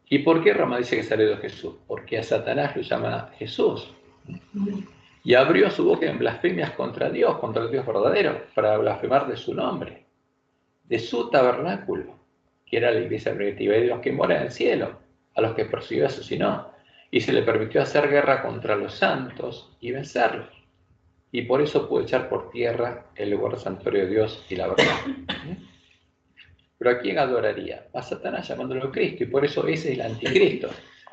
A: ¿Y por qué Roma dice que salió de Jesús? Porque a Satanás lo llama Jesús. Y abrió su boca en blasfemias contra el Dios verdadero, para blasfemar de su nombre, de su tabernáculo, que era la iglesia primitiva de Dios que mora en el cielo, a los que persiguió y asesinó. Y se le permitió hacer guerra contra los santos y vencerlos. Y por eso pudo echar por tierra el lugar santuario de Dios y la verdad. Pero ¿a quién adoraría? A Satanás, llamándolo Cristo, y por eso ese es el anticristo.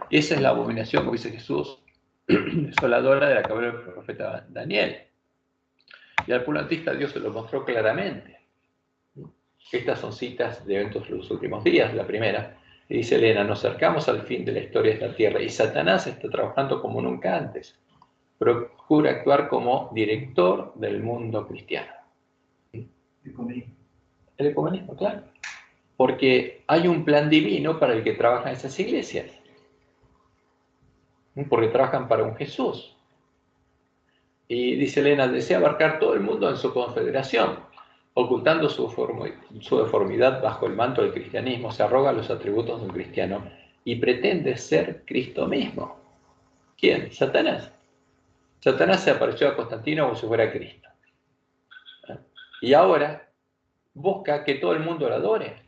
A: Esa es la abominación, como dice Jesús, desoladora de la que habló el profeta Daniel. Y al pueblo antista Dios se lo mostró claramente. Estas son citas de eventos de los últimos días. La primera, y dice Elena, nos acercamos al fin de la historia de esta tierra, y Satanás está trabajando como nunca antes. Procura actuar como director del mundo cristiano. El ecumenismo, claro. Porque hay un plan divino para el que trabajan esas iglesias. Porque trabajan para un Jesús. Y dice Elena, desea abarcar todo el mundo en su confederación, ocultando su deformidad bajo el manto del cristianismo, se arroga los atributos de un cristiano y pretende ser Cristo mismo. ¿Quién? Satanás. Satanás se apareció a Constantino como si fuera Cristo. Y ahora busca que todo el mundo lo adore.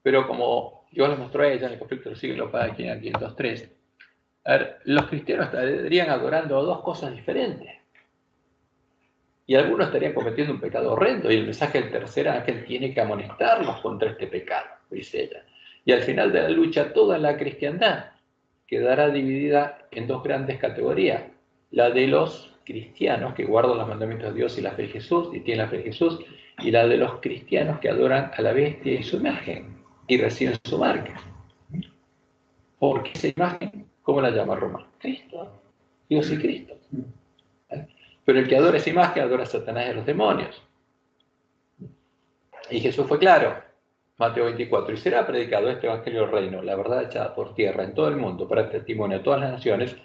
A: Pero como Dios les mostró a ella en el conflicto del siglo para 503, a ver, los cristianos estarían adorando a dos cosas diferentes. Y algunos estarían cometiendo un pecado horrendo, y el mensaje del tercer ángel tiene que amonestarlos contra este pecado, dice ella. Y al final de la lucha, toda la cristiandad quedará dividida en dos grandes categorías. La de los cristianos que guardan los mandamientos de Dios y la fe de Jesús, y tienen la fe de Jesús, y la de los cristianos que adoran a la bestia y su imagen, y reciben su marca. Porque esa imagen, ¿cómo la llama Roma? Cristo. Dios y Cristo. Pero el que adora esa imagen adora a Satanás y a los demonios. Y Jesús fue claro, Mateo 24, y será predicado este evangelio del reino, la verdad echada por tierra en todo el mundo para testimonio a todas las naciones,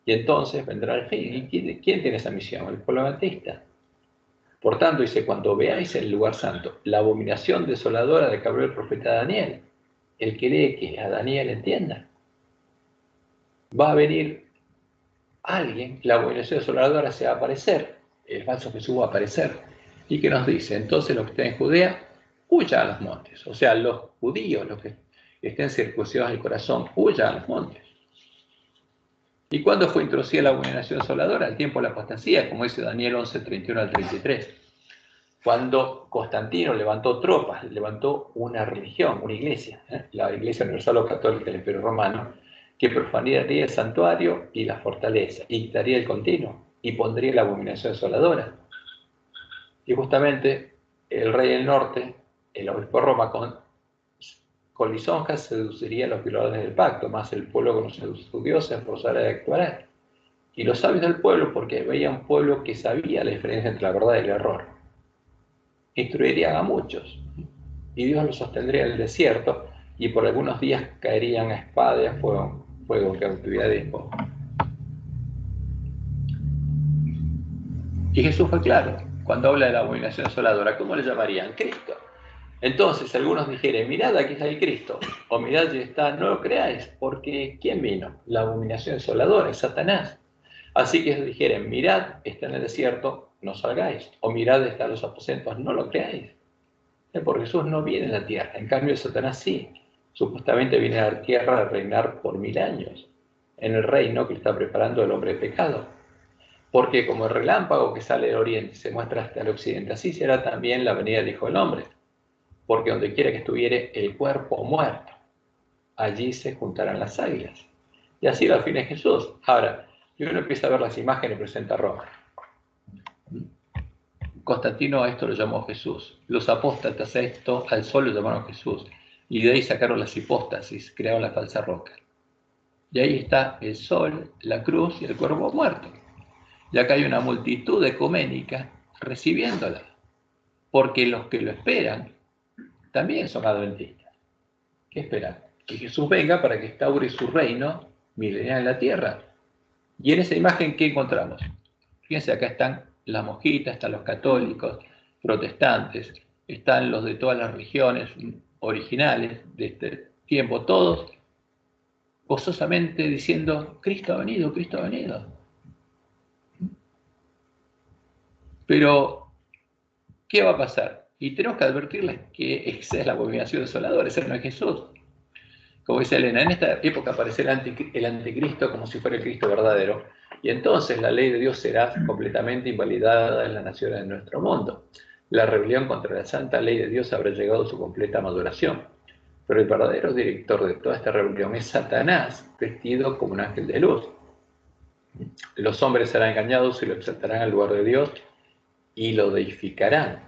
A: y entonces vendrá el fin. ¿Y quién tiene esa misión? El pueblo adventista. Por tanto, dice, cuando veáis el lugar santo, la abominación desoladora de que habló el profeta Daniel, el que lee que a Daniel entienda, va a venir alguien, la abominación desoladora se va a aparecer, el falso Jesús va a aparecer, y que nos dice, entonces los que estén en Judea, huyan a los montes. O sea, los judíos, los que estén circuncidados del corazón, huyan a los montes. ¿Y cuándo fue introducida la abominación desoladora? Al tiempo de la apostasía, como dice Daniel 11, 31 al 33. Cuando Constantino levantó tropas, levantó una religión, una iglesia, la Iglesia Universal o Católica del Imperio Romano, que profanaría el santuario y la fortaleza, y quitaría el continuo, y pondría la abominación desoladora. Y justamente el rey del norte, el obispo de Roma, con lisonjas seduciría a los violadores del pacto, más el pueblo con sus dioses forzará a actuar. Y los sabios del pueblo, porque veía un pueblo que sabía la diferencia entre la verdad y el error, instruirían a muchos, y Dios los sostendría en el desierto, y por algunos días caerían a espada y a fuego en cautividad de despojo. Y Jesús fue claro, cuando habla de la abominación desoladora, ¿cómo le llamarían? Cristo. Entonces algunos dijeron, mirad, aquí está el Cristo, o mirad, ya está, no lo creáis, porque ¿quién vino? La abominación desoladora, es Satanás. Así que dijeron, mirad, está en el desierto, no salgáis, o mirad, está en los aposentos, no lo creáis. Porque Jesús no viene a la tierra, en cambio Satanás sí. Supuestamente viene a la tierra a reinar por 1000 años, en el reino que está preparando el hombre de pecado. Porque como el relámpago que sale del oriente se muestra hasta el occidente, así será también la venida del Hijo del Hombre. Porque donde quiera que estuviere el cuerpo muerto, allí se juntarán las águilas. Y así al fin es Jesús. Ahora, y uno empieza a ver las imágenes que presenta Roma. Constantino a esto lo llamó Jesús. Los apóstatas a esto, al sol lo llamaron Jesús. Y de ahí sacaron las hipóstasis, crearon la falsa roca. Y ahí está el sol, la cruz y el cuerpo muerto. Y acá hay una multitud ecuménica recibiéndola. Porque los que lo esperan también son adventistas. ¿Qué esperan? Que Jesús venga para que instaure su reino milenial en la tierra. Y en esa imagen, ¿qué encontramos? Fíjense, acá están las monjitas, están los católicos, protestantes, están los de todas las religiones originales de este tiempo, todos gozosamente diciendo, Cristo ha venido, Cristo ha venido. Pero, ¿qué va a pasar? Y tenemos que advertirles que esa es la abominación desoladora, ese no es Jesús. Como dice Elena, en esta época aparecerá el anticristo como si fuera el Cristo verdadero, y entonces la ley de Dios será completamente invalidada en las naciones de nuestro mundo. La rebelión contra la santa ley de Dios habrá llegado a su completa maduración. Pero el verdadero director de toda esta rebelión es Satanás, vestido como un ángel de luz. Los hombres serán engañados y lo exaltarán al lugar de Dios y lo deificarán.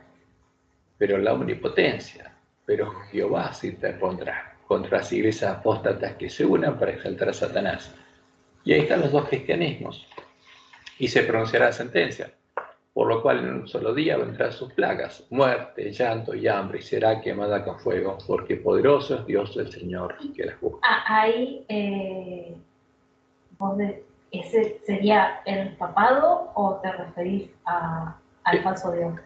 A: Pero la omnipotencia, pero Jehová se interpondrá contra las iglesias apóstatas que se unan para exaltar a Satanás. Y ahí están los dos cristianismos. Y se pronunciará la sentencia, por lo cual en un solo día vendrán sus plagas, muerte, llanto y hambre, y será quemada con fuego, porque poderoso es Dios el Señor que la juzga.
C: Ahí, ¿ese sería el papado o te referís al falso Dios?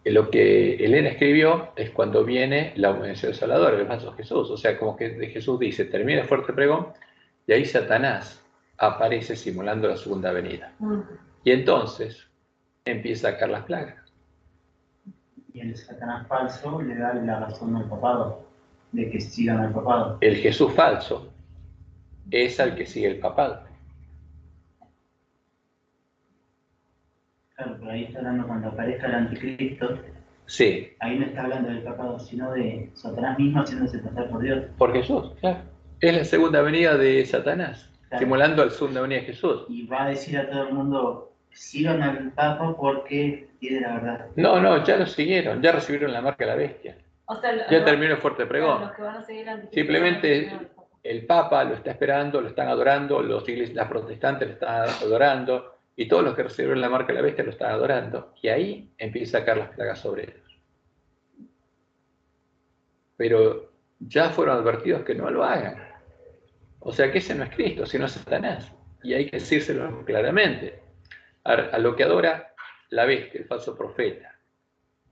A: Lo que Elena escribió es cuando viene la abominación desoladora, el falso Jesús. O sea, como que de Jesús dice, termina el fuerte pregón, y ahí Satanás aparece simulando la segunda venida. Y entonces empieza a caer las plagas.
D: Y el Satanás falso le da la razón al papado, de que sigan al papado.
A: El Jesús falso es al que sigue el papado.
D: Claro, pero ahí está hablando cuando aparezca el anticristo.
A: Sí.
D: Ahí no está hablando del papado, sino de Satanás mismo haciéndose pasar por Dios.
A: Por Jesús, claro. Es la segunda venida de Satanás, claro, simulando la segunda venida de Jesús.
D: Y va a decir a todo el mundo, sigan al Papa porque tiene la verdad.
A: No, ya lo siguieron, ya recibieron la marca de la bestia.
C: O sea,
A: ya terminó el fuerte pregón.
C: Los que van a seguir
A: simplemente el Papa lo está esperando, lo están adorando, las protestantes lo están adorando, y todos los que recibieron la marca de la bestia lo están adorando. Y ahí empieza a caer las plagas sobre ellos. Pero ya fueron advertidos que no lo hagan. O sea que ese no es Cristo, sino Satanás. Y hay que decírselo claramente. A lo que adora la bestia, el falso profeta,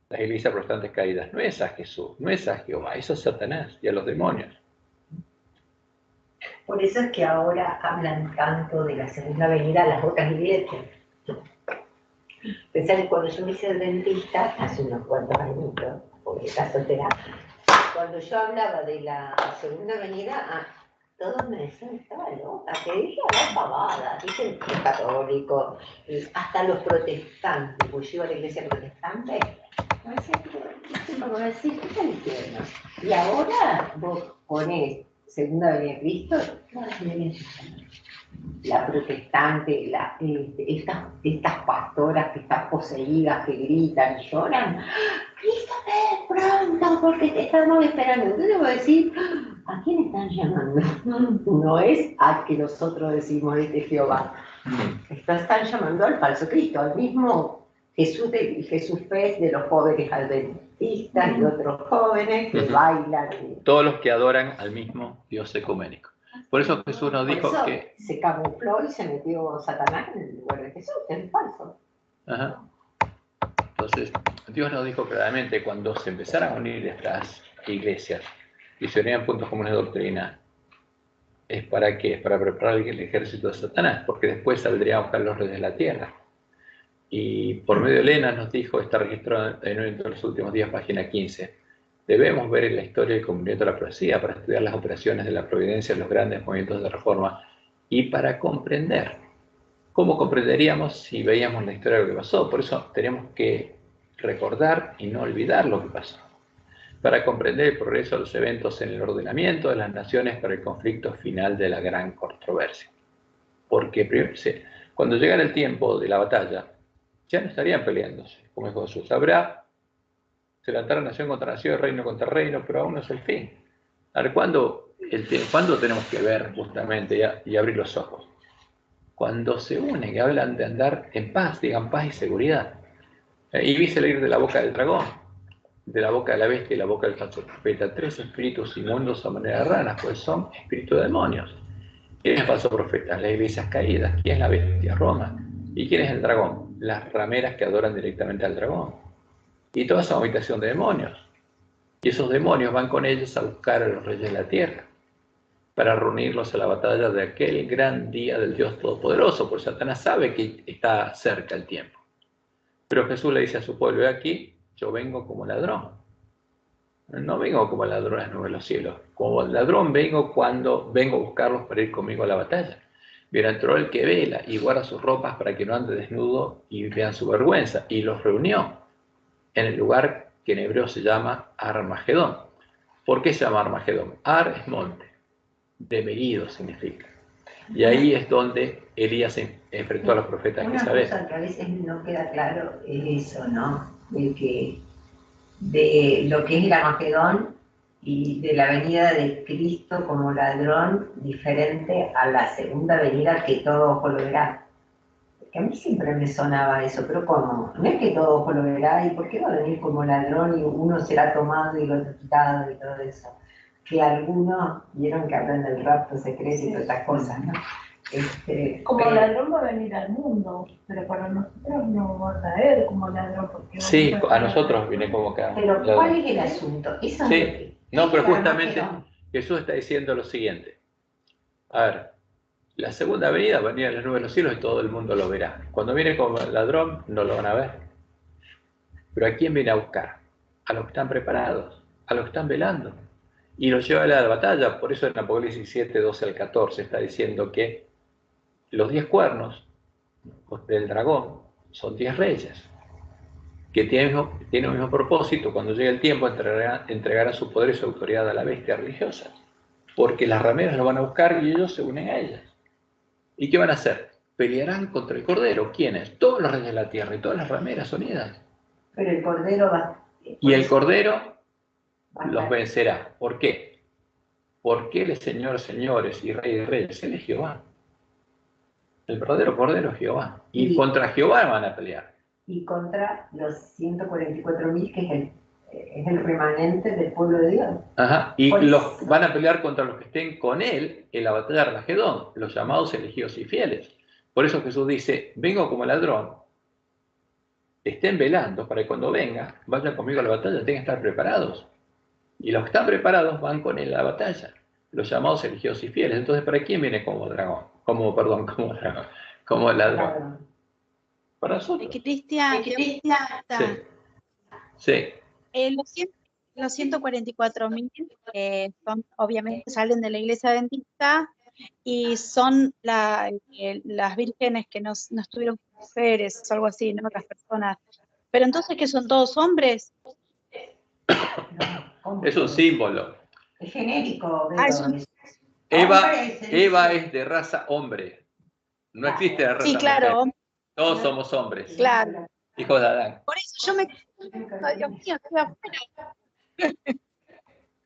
A: las iglesias protestantes caídas, no es a Jesús, no es a Jehová, es a Satanás y a los demonios.
E: Por eso es que ahora hablan tanto de la segunda venida a las otras iglesias. Pensá que cuando yo me hice dentista, hace unos cuantos años, porque está soltera, cuando yo hablaba de la segunda venida, todos me decían que estaba loca, que ella era pavada, dicen los católicos, hasta los protestantes, pues yo iba a la iglesia protestante, me decían, ¿cómo va a decir? ¿Qué están diciendo? Y ahora vos ponés segunda venida de Cristo, la protestante, estas pastoras que están poseídas, que gritan y lloran, Cristo ven pronto porque te estamos esperando. Entonces voy a decir, ¿a quién están llamando? No es a que nosotros decimos Jehová. Están llamando al falso Cristo, al mismo Jesús Pez de los jóvenes adventistas y otros jóvenes que bailan.
A: Todos los que adoran al mismo Dios ecuménico. Por eso Jesús nos dijo que
E: se camufló y se metió Satanás en el lugar de Jesús, que es falso.
A: Ajá. Entonces, Dios nos dijo claramente, cuando se empezaran a unir estas iglesias y se unían puntos comunes de doctrina, ¿es para qué? Es para preparar el ejército de Satanás, porque después saldrían a buscar los reyes de la tierra. Y por medio de Elena nos dijo, está registrado en los últimos días, página 15, debemos ver en la historia del cumplimiento de la profecía para estudiar las operaciones de la providencia en los grandes movimientos de reforma y para comprender. ¿Cómo comprenderíamos si veíamos la historia de lo que pasó? Por eso tenemos que recordar y no olvidar lo que pasó. Para comprender el progreso de los eventos en el ordenamiento de las naciones para el conflicto final de la gran controversia. Porque cuando llegara el tiempo de la batalla, ya no estarían peleándose, como dijo Jesús. Se levantará nación contra nación, reino contra reino, pero aún no es el fin. A ver, ¿cuándo tenemos que ver justamente y abrir los ojos? Cuando se unen, que hablan de andar en paz, digan paz y seguridad. Y vi salir de la boca del dragón, de la boca de la bestia y la boca del falso profeta, 3 espíritus inmundos a manera de ranas, pues son espíritus de demonios. ¿Quién es el falso profeta? Las iglesias caídas. ¿Quién es la bestia? Roma. ¿Y quién es el dragón? las rameras que adoran directamente al dragón. Y toda esa habitación de demonios. Y esos demonios van con ellos a buscar a los reyes de la tierra para reunirlos a la batalla de aquel gran día del Dios Todopoderoso, porque Satanás sabe que está cerca el tiempo. Pero Jesús le dice a su pueblo, aquí yo vengo como ladrón. No vengo como ladrón a las nubes de los cielos. Como ladrón vengo cuando vengo a buscarlos para ir conmigo a la batalla. Bienaventurado el que vela y guarda sus ropas para que no ande desnudo y vean su vergüenza. Y los reunió en el lugar que en hebreo se llama Armagedón. ¿Por qué se llama Armagedón? Ar es monte, de Megiddo significa. Y ahí es donde Elías se enfrentó a los profetas de
E: Una
A: Jezabel.
E: cosa que a veces no queda claro es eso, ¿no? De lo que es el Armagedón y de la venida de Cristo como ladrón diferente a la segunda venida que todo ojo lo verá. Porque a mí siempre me sonaba eso, pero ¿cómo? No es que todo ojo lo verá, ¿y por qué va a venir como ladrón y uno será tomado y el otro quitado y todo eso? Que algunos vieron que hablan del rapto secreto y todas estas cosas, ¿no?
C: Como ladrón va a venir al mundo, pero para nosotros no va a caer como ladrón. Porque
A: Sí, a nosotros viene como que...
E: Pero ¿cuál es el asunto? Eso es lo
A: Sí,
E: que-
A: no, pero
E: es el
A: justamente
E: Armagedón.
A: Jesús está diciendo lo siguiente. A ver, la segunda venida va a venir a las nubes de los cielos y todo el mundo lo verá. Cuando viene como ladrón no lo van a ver. Pero ¿a quién viene a buscar? A los que están preparados, a los que están velando. Y los lleva a la batalla. Por eso en Apocalipsis 7, 12 al 14 está diciendo que los 10 cuernos del dragón son 10 reyes que tienen el mismo propósito. Cuando llegue el tiempo entregarán su poder y su autoridad a la bestia religiosa, porque las rameras lo van a buscar y ellos se unen a ellas. ¿Y qué van a hacer? Pelearán contra el Cordero. ¿Quiénes? Todos los reyes de la tierra y todas las rameras unidas.
E: Pero el Cordero va...
A: Y el Cordero
E: va a
A: los
E: estar-
A: vencerá. ¿Por qué? Porque Él es Señor, señores y Rey de reyes. Él es Jehová. El verdadero Cordero es Jehová. Y contra Jehová van a pelear.
E: Y contra los 144.000, que es el remanente del pueblo de Dios.
A: Ajá. Y
E: Pues-
A: los van a pelear contra los que estén con Él en la batalla de Armagedón, los llamados elegidos y fieles. Por eso Jesús dice, vengo como ladrón, estén velando para que cuando venga, vayan conmigo a la batalla, tienen que estar preparados. Y los que están preparados van con Él a la batalla, los llamados elegidos y fieles. Entonces, ¿para quién viene como dragón? Como dragón, como ladrón.
E: Claro.
A: Para nosotros.
F: Cristian,
A: Sí. Sí.
F: Los 144.000 son, obviamente salen de la iglesia adventista y son las vírgenes que no estuvieron mujeres o algo así, ¿no? Las personas. Pero entonces, ¿qué son todos hombres?
E: ¿Cómo?
A: Es un símbolo.
E: Es genérico.
F: Ah, es un-
A: Eva es de raza hombre. No
E: Claro.
A: existe la raza
F: Sí, claro,
A: mujer. Todos somos hombres,
F: claro.
A: hijos de Adán.
F: Por eso yo me... Ay, Dios mío, estoy afuera.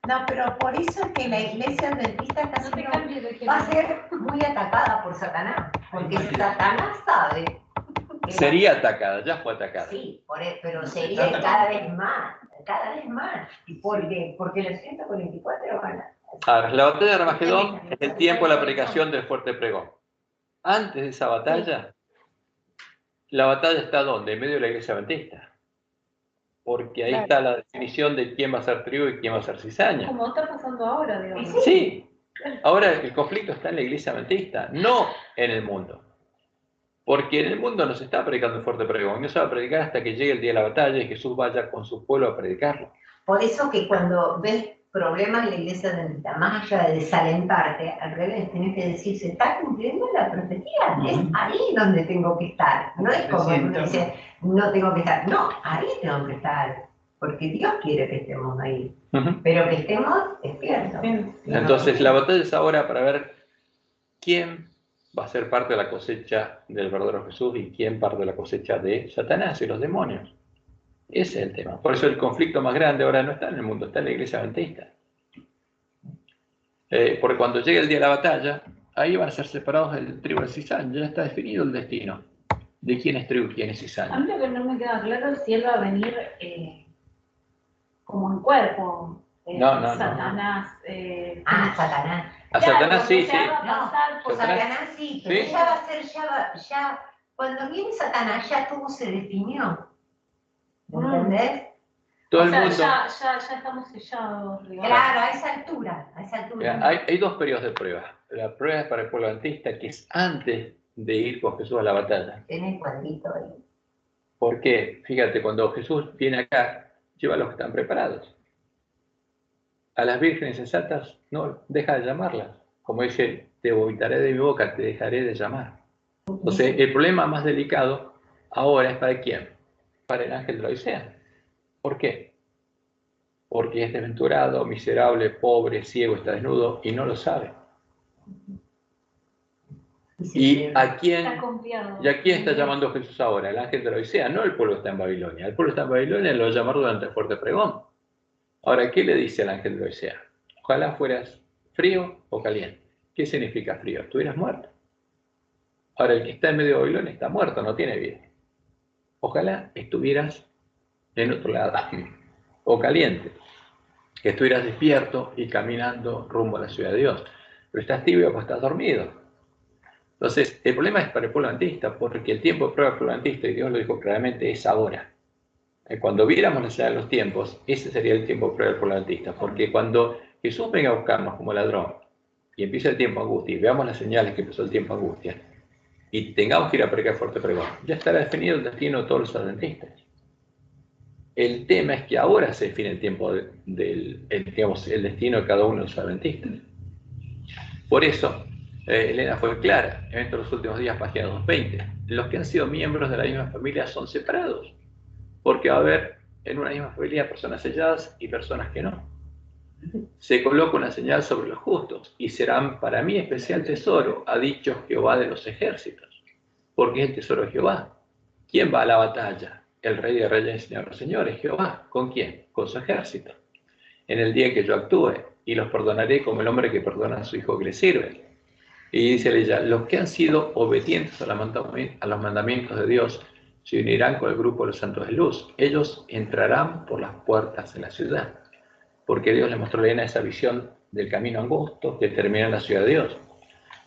E: No, pero por eso es que la iglesia adventista está
C: No te
E: siendo-
C: cambies de
E: va a
C: género.
E: ser muy atacada por Satanás, porque Satanás sabe que
A: Sería atacada, ya fue atacada.
E: sí, pero sería cada vez más, ¿Y por qué? Porque los 144 van a...
A: Ahora, la batalla de Armagedón es el tiempo de la predicación del fuerte pregón. Antes de esa batalla, la batalla está ¿dónde? En medio de la iglesia adventista. Porque ahí
F: Claro.
A: está la definición de quién va a ser trigo y quién va a ser cizaña.
C: Como está pasando ahora, digamos.
A: Sí, ahora el conflicto está en la iglesia adventista, no en el mundo. Porque en el mundo no se está predicando el fuerte pregón, no se va a predicar hasta que llegue el día de la batalla y Jesús vaya con su pueblo a predicarlo.
E: Por eso que cuando ves problemas en la iglesia adventista, más allá de desalentarte, al revés, tienes que decir, se está cumpliendo la profecía, es ahí donde tengo que estar. No es como uno dice, no tengo que estar, no, ahí tengo que estar, porque Dios quiere que estemos ahí, pero que estemos despiertos.
A: Entonces la batalla es ahora para ver quién va a ser parte de la cosecha del verdadero Jesús y quién parte de la cosecha de Satanás y los demonios. Ese es el tema. Por eso el conflicto más grande ahora no está en el mundo, está en la iglesia adventista. Porque cuando llegue el día de la batalla, ahí van a ser separados del trigo del cizaña, ya está definido el destino de quién es trigo y quién es
C: A
A: cizaña.
C: mí lo que no me queda claro es si él va a venir como en cuerpo.
A: No.
C: Satanás.
E: Satanás.
A: A Satanás sí, sí.
C: Va a pasar por
A: Satanás-
E: Satanás sí, pero
A: ¿Sí?
E: ya va a ser, ya Cuando viene Satanás ya todo se definió. ¿Entendés?
A: Todo
C: O
A: el
C: sea,
A: mundo.
C: ya estamos sellados, digamos.
E: Claro, a esa altura, a esa altura.
A: Mira, hay dos periodos de prueba. La prueba es para el pueblo adventista, que es antes de ir con Jesús a la batalla.
E: Tiene el cuadrito ahí.
A: Porque, fíjate, cuando Jesús viene acá, lleva a los que están preparados. A las vírgenes sensatas, no, deja de llamarlas. Como dice, te vomitaré de mi boca, te dejaré de llamar. Entonces, el problema más delicado ahora es para quién? Para el ángel de la Odisea. ¿Por qué? Porque es desventurado, miserable, pobre, ciego, está desnudo y no lo sabe. ¿Y a quién?
C: Está confiado.
A: ¿Y a quién está llamando Jesús ahora? El ángel de la Odisea, no el pueblo que está en Babilonia. El pueblo que está en Babilonia lo va a llamar durante el fuerte pregón. Ahora, ¿qué le dice el ángel de la Odisea? Ojalá fueras frío o caliente. ¿Qué significa frío? Estuvieras muerto. Ahora, el que está en medio de Babilonia está muerto, no tiene vida. Ojalá estuvieras en otro lado, o caliente, que estuvieras despierto y caminando rumbo a la ciudad de Dios. Pero estás tibio o estás dormido. Entonces, el problema es para el pueblo adventista, porque el tiempo de prueba del pueblo adventista, y Dios lo dijo claramente, es ahora. Cuando viéramos la señal de los tiempos, ese sería el tiempo de prueba del pueblo adventista, porque cuando Jesús venga a buscarnos como ladrón, y empieza el tiempo de angustia, y veamos las señales que empezó el tiempo de angustia, y tengamos que ir a predicar fuerte pregón, ya estará definido el destino de todos los adventistas. El tema es que ahora se define el tiempo digamos, el destino de cada uno de los adventistas. Por eso, Elena fue clara, Evento de los Últimos Días, página 220. Los que han sido miembros de la misma familia son separados, porque va a haber en una misma familia personas selladas y personas que no. Se coloca una señal sobre los justos, y serán para mí especial tesoro, ha dicho Jehová de los ejércitos, porque es el tesoro de Jehová. ¿Quién va a la batalla? El Rey de Reyes y Señor de Señores, Jehová. ¿Con quién? Con su ejército. En el día que yo actúe, y los perdonaré como el hombre que perdona a su hijo que le sirve. Y dice ella, los que han sido obedientes a los mandamientos de Dios se unirán con el grupo de los santos de luz. Ellos entrarán por las puertas de la ciudad, porque Dios le mostró a Elena esa visión del camino angosto que termina en la ciudad de Dios.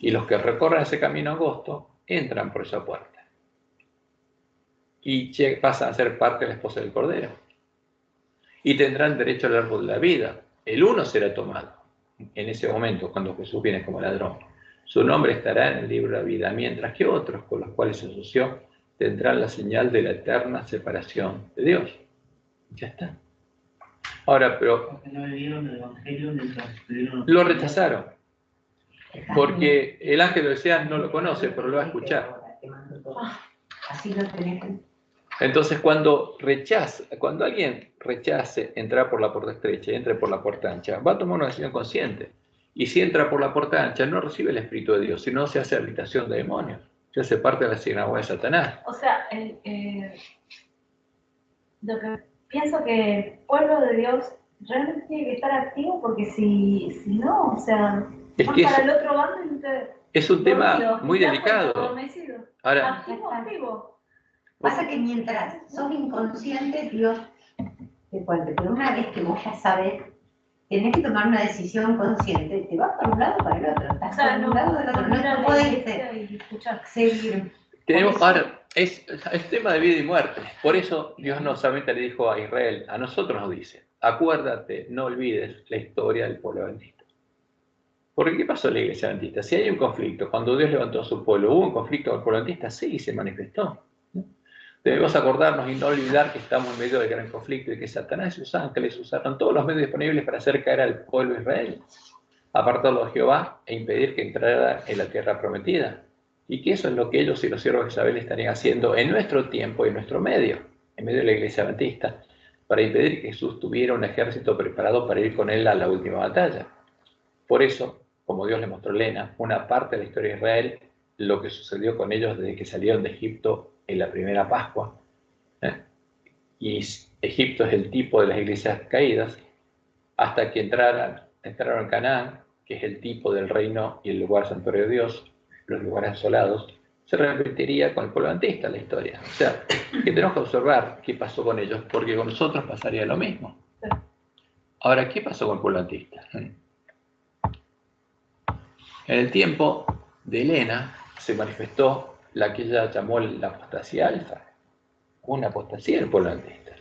A: Y los que recorran ese camino angosto entran por esa puerta y pasan a ser parte de la esposa del Cordero. Y tendrán derecho al árbol de la vida. El uno será tomado en ese momento, cuando Jesús viene como ladrón. Su nombre estará en el libro de la vida, mientras que otros con los cuales se asoció tendrán la señal de la eterna separación de Dios. Ya está. Ahora, pero
D: Porque no leyeron el Evangelio mientras estuvieron...
A: lo rechazaron, porque el ángel de Odisea no lo conoce, pero lo va a escuchar.
E: Así lo tenés.
A: Entonces, cuando alguien rechace entrar por la puerta estrecha y entre por la puerta ancha, va a tomar una decisión consciente. Y si entra por la puerta ancha, no recibe el Espíritu de Dios, sino se hace habitación de demonios, se hace parte de la sinagoga de Satanás.
C: O sea, lo que pienso que el pueblo de Dios realmente tiene que estar activo, porque si no, o sea,
A: Es
C: van
A: que
C: para el otro bando y entonces,
A: es un tema
C: dormido,
A: muy
C: ya
A: delicado.
C: adormecido.
A: Ahora,
C: Activo.
E: Pasa que mientras sos inconsciente, Dios te cuente, pero una vez que vos ya sabes, tenés que tomar una decisión consciente, te vas para un lado o para el otro,
C: O
E: estás
C: sea,
E: para un lado o para el otro, no podés
C: escuchar.
E: seguir.
A: tenemos, ahora, es tema de vida y muerte. Por eso Dios no solamente le dijo a Israel, a nosotros nos dice, acuérdate, no olvides la historia del pueblo adventista. Porque ¿qué pasó en la iglesia adventista? Si hay un conflicto, cuando Dios levantó a su pueblo, ¿hubo un conflicto con el pueblo adventista? Sí, se manifestó. Debemos acordarnos y no olvidar que estamos en medio del gran conflicto y que Satanás y sus ángeles usaron todos los medios disponibles para hacer caer al pueblo de Israel, apartarlo de Jehová e impedir que entrara en la tierra prometida. Y que eso es lo que ellos y los siervos de Isabel estarían haciendo en nuestro tiempo y en nuestro medio, en medio de la iglesia adventista, para impedir que Jesús tuviera un ejército preparado para ir con él a la última batalla. Por eso, como Dios le mostró a Elena, una parte de la historia de Israel, lo que sucedió con ellos desde que salieron de Egipto en la primera Pascua, y Egipto es el tipo de las iglesias caídas, hasta que entraron en Canaán, que es el tipo del reino y el lugar santuario de Dios, los lugares asolados, se repetiría con el pueblo adventista la historia. O sea, que tenemos que observar qué pasó con ellos, porque con nosotros pasaría lo mismo. Ahora, ¿qué pasó con el pueblo adventista? En el tiempo de Elena se manifestó la que ella llamó la apostasía alfa, una apostasía del pueblo adventista.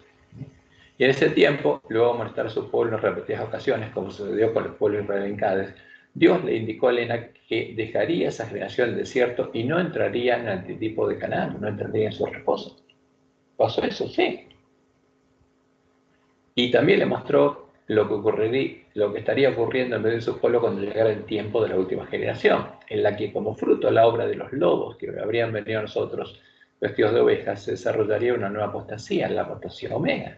A: Y en ese tiempo, luego de molestar a su pueblo en repetidas ocasiones, como sucedió con el pueblo israelí en Cádiz, Dios le indicó a Elena que dejaría esa generación del desierto y no entraría en el antitipo de Canaán, no entraría en su reposo. ¿Pasó eso? Sí. Y también le mostró lo que estaría ocurriendo en medio de su pueblo cuando llegara el tiempo de la última generación, en la que como fruto de la obra de los lobos que habrían venido a nosotros vestidos de ovejas, se desarrollaría una nueva apostasía, la apostasía omega.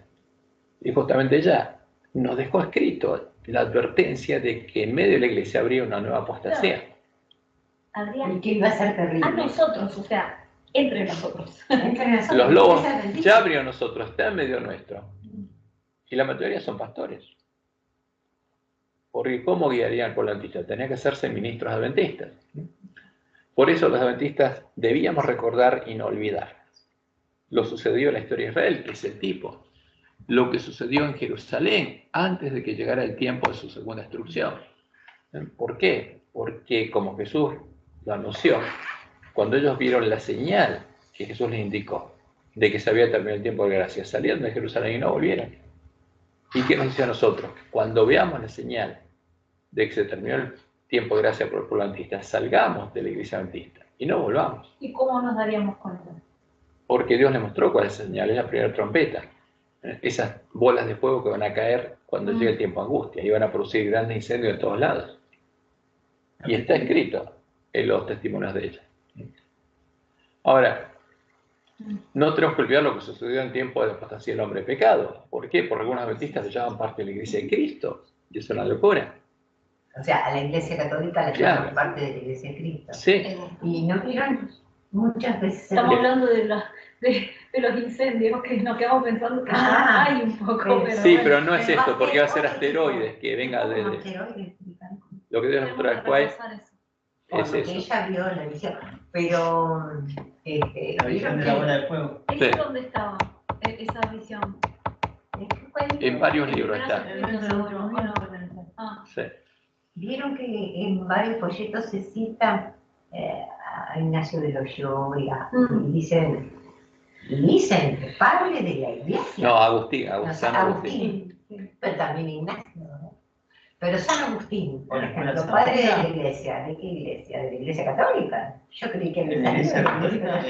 A: Y justamente ella nos dejó escrito la advertencia de que en medio de la iglesia habría una nueva apostasía.
C: Habría
E: Y que iba a ser terrible.
C: a nosotros, o sea, entre nosotros.
E: Entre nosotros,
A: Los lobos
E: esa mentira.
A: ya abrió a nosotros, está en medio nuestro. Y la mayoría son pastores. Porque ¿cómo guiarían por la adventista? Tenía que hacerse ministros adventistas. Por eso los adventistas debíamos recordar y no olvidar. Lo sucedió en la historia de Israel, que es el tipo. Lo que sucedió en Jerusalén antes de que llegara el tiempo de su segunda destrucción. ¿Por qué? Porque como Jesús lo anunció, cuando ellos vieron la señal que Jesús les indicó de que se había terminado el tiempo de gracia, salieron de Jerusalén y no volvieron. ¿Y qué nos dice a nosotros? Cuando veamos la señal de que se terminó el tiempo de gracia por el pueblo adventista, salgamos de la iglesia adventista y no volvamos.
C: ¿Y cómo nos daríamos cuenta?
A: Porque Dios le mostró cuál es la señal, es la primera trompeta. Esas bolas de fuego que van a caer cuando llegue el tiempo de angustia y van a producir grandes incendios en todos lados. Y está escrito en los testimonios de ella. Ahora, no tenemos que olvidar lo que sucedió en tiempo de la apostasía del hombre pecado. ¿Por qué? Porque algunos adventistas le llaman parte de la iglesia de Cristo. Y eso es una locura.
E: O sea, a la Iglesia Católica le
A: Claro.
E: llaman parte de la Iglesia de Cristo.
A: Sí,
E: Y no vieron muchas veces.
C: Estamos hablando de los incendios, que nos quedamos pensando que ya hay un poco, pero
A: sí,
C: bueno.
A: pero no es esto, porque va a ser asteroides que venga de... Lo que Dios nos mostró después
E: Por
A: es
E: lo que
A: eso.
E: ella vio en la visión. Pero.
D: La visión de la bola de fuego.
A: Sí.
C: ¿En dónde estaba esa visión?
A: En varios libros está.
C: Ah,
A: Sí.
E: Vieron que en varios folletos se cita a Ignacio de Loyola y dicen padre de la iglesia.
A: No, Agustín,
E: O sea,
A: San Agustín.
E: Agustín, pero también Ignacio, ¿no? Pero San Agustín, por
D: Bueno,
E: ejemplo,
D: bueno,
E: padre de
D: San
E: la iglesia, ¿de qué iglesia? ¿De la iglesia católica? Yo creí que
D: En la Iglesia Católica,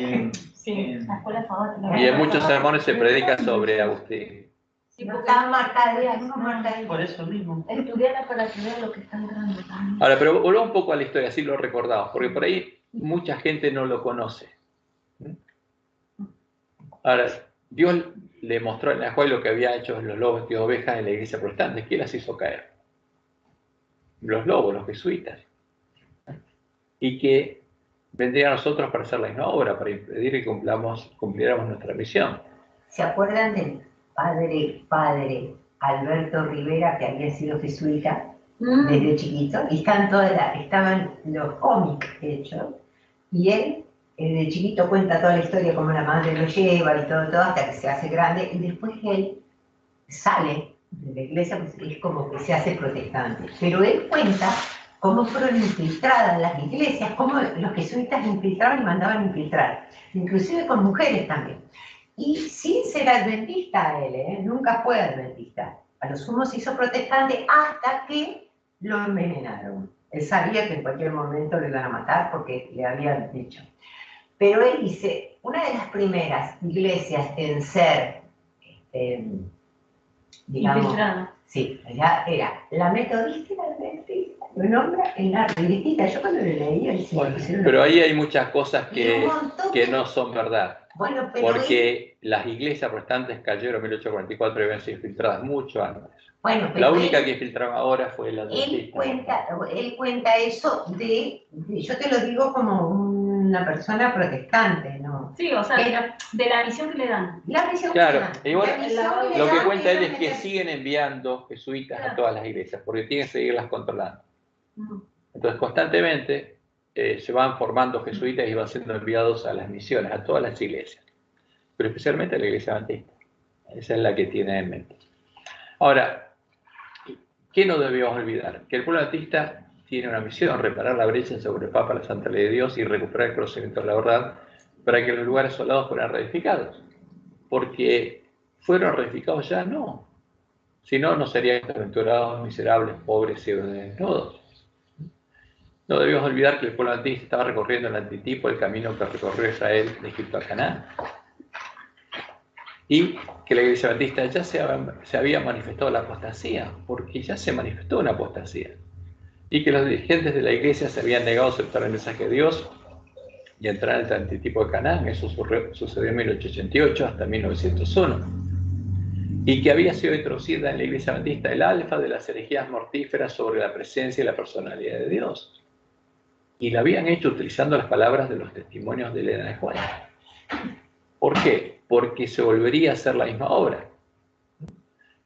C: sí, la escuela sabática.
A: Y en muchos sermones se predica sobre Agustín.
C: Sí,
E: No
C: porque
E: está marcada,
D: por eso mismo.
C: estudiarla para que vea lo que está entrando también.
A: Ahora, pero volvamos un poco a la historia, así lo recordamos, porque por ahí mucha gente no lo conoce. Ahora, Dios le mostró en la cual lo que había hecho los lobos vestidos de ovejas en la iglesia protestante. ¿Quién las hizo caer? Los lobos, los jesuitas. Y que vendrían a nosotros para hacer la misma obra, para impedir que cumpliéramos nuestra misión.
E: ¿Se acuerdan del padre Alberto Rivera, que había sido jesuita desde chiquito? Y estaban los cómics hechos, y él de chiquito cuenta toda la historia, como la madre lo lleva y todo, hasta que se hace grande, y después él sale de la iglesia, pues es como que se hace protestante. Pero él cuenta cómo fueron infiltradas las iglesias, cómo los jesuitas infiltraban y mandaban infiltrar, inclusive con mujeres también. Y sin ser adventista él, nunca fue adventista. A lo sumo se hizo protestante hasta que lo envenenaron. Él sabía que en cualquier momento lo iban a matar porque le habían dicho. Pero él dice, una de las primeras iglesias en ser, digamos,
C: Infiltrada.
E: sí, era la metodista y la adventista. Lo nombra en la revistita. Yo cuando lo leía decía,
A: Pero ahí hay muchas cosas
E: y un montón
A: que
E: de-
A: no son verdad.
E: Bueno, pero él,
A: Porque las iglesias protestantes cayeron en 1844 y habían sido infiltradas mucho antes.
E: bueno, pero
A: La única
E: él-
A: que infiltraron ahora fue la
E: Él
A: adventista.
E: cuenta eso yo te lo digo como una persona protestante, ¿no?
C: Sí, o sea,
E: Pero
C: de la misión que le dan.
E: la misión
A: Claro,
E: que le dan,
A: igual
E: la misión le
A: Lo que
E: dan
A: cuenta él es que
E: meter-
A: siguen enviando jesuitas a
C: Claro.
A: todas las iglesias, porque tienen que seguirlas controlando.
C: Mm.
A: Entonces, constantemente se van formando jesuitas y van siendo enviados a las misiones, a todas las iglesias, pero especialmente a la iglesia adventista. Esa es la que tiene en mente. Ahora, ¿qué no debemos olvidar? Que el pueblo adventista tiene una misión: reparar la brecha sobre el Papa, la Santa Ley de Dios, y recuperar el conocimiento de la verdad para que los lugares asolados fueran reedificados. Porque fueron reedificados ya, no. Si no, no serían desventurados, miserables, pobres, ciegos, desnudos. No debemos olvidar que el pueblo antiguo estaba recorriendo el antitipo el camino que recorrió Israel de Egipto a Canaán. Y que la iglesia adventista ya se había manifestado la apostasía, porque ya se manifestó una apostasía. Y que los dirigentes de la iglesia se habían negado a aceptar el mensaje de Dios y entrar en el antitipo de Canaán. Eso sucedió en 1888 hasta 1901. Y que había sido introducida en la iglesia adventista el alfa de las herejías mortíferas sobre la presencia y la personalidad de Dios. Y lo habían hecho utilizando las palabras de los testimonios de Elena de White. ¿Por qué? Porque se volvería a hacer la misma obra.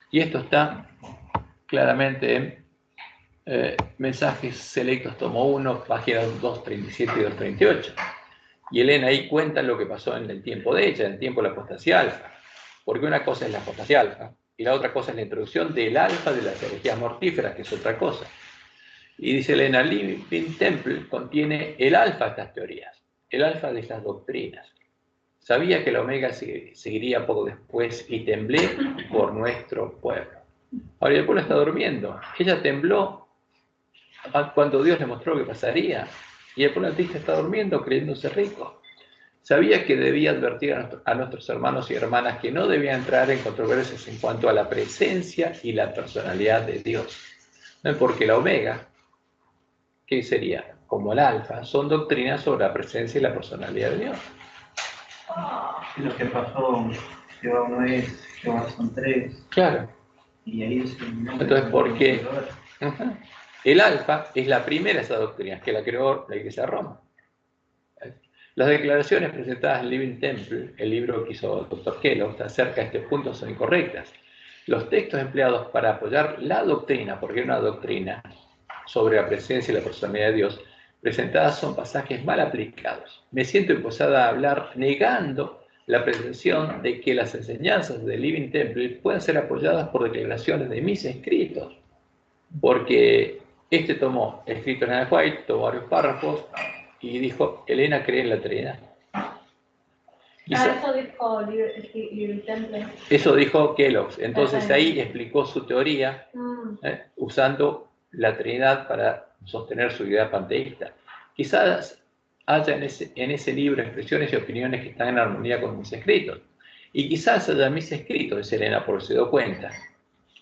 A: Y esto está claramente en Mensajes Selectos, tomo 1, páginas 237 y 238. Y Elena ahí cuenta lo que pasó en el tiempo de ella, en el tiempo de la apostasía alfa. Porque una cosa es la apostasía alfa y la otra cosa es la introducción del alfa de las herejías mortíferas, que es otra cosa. Y dice Elena, Living Temple contiene el alfa de estas teorías, el alfa de estas doctrinas. Sabía que la omega seguiría poco después y temblé por nuestro pueblo. Ahora el pueblo está durmiendo. Ella tembló cuando Dios le mostró que pasaría. Y el pueblo antiguo está durmiendo creyéndose rico. Sabía que debía advertir a nuestros hermanos y hermanas que no debían entrar en controversias en cuanto a la presencia y la personalidad de Dios. Porque la omega, ¿qué sería? Como el alfa, son doctrinas sobre la presencia y la personalidad de Dios.
D: Lo que pasó, Jehová no es, Jehová son tres.
A: Claro.
D: Y ahí es el nombre.
A: Entonces, ¿por qué? El alfa es la primera de esas doctrinas, que la creó la Iglesia de Roma. Las declaraciones presentadas en Living Temple, el libro que hizo el Dr. Kellogg, acerca de este punto son incorrectas. Los textos empleados para apoyar la doctrina, porque es una doctrina sobre la presencia y la personalidad de Dios, presentadas son pasajes mal aplicados. Me siento impulsada a hablar negando la pretensión de que las enseñanzas de Living Temple puedan ser apoyadas por declaraciones de mis escritos, porque este tomó, escrito en Elena White, tomó varios párrafos y dijo, Elena cree en la Trinidad.
C: Eso dijo Living Temple.
A: Eso dijo Kellogg. Entonces ahí explicó su teoría usando la Trinidad para sostener su idea panteísta. Quizás haya en ese libro expresiones y opiniones que están en armonía con mis escritos. Y quizás haya mis escritos, dice Elena, porque se dio cuenta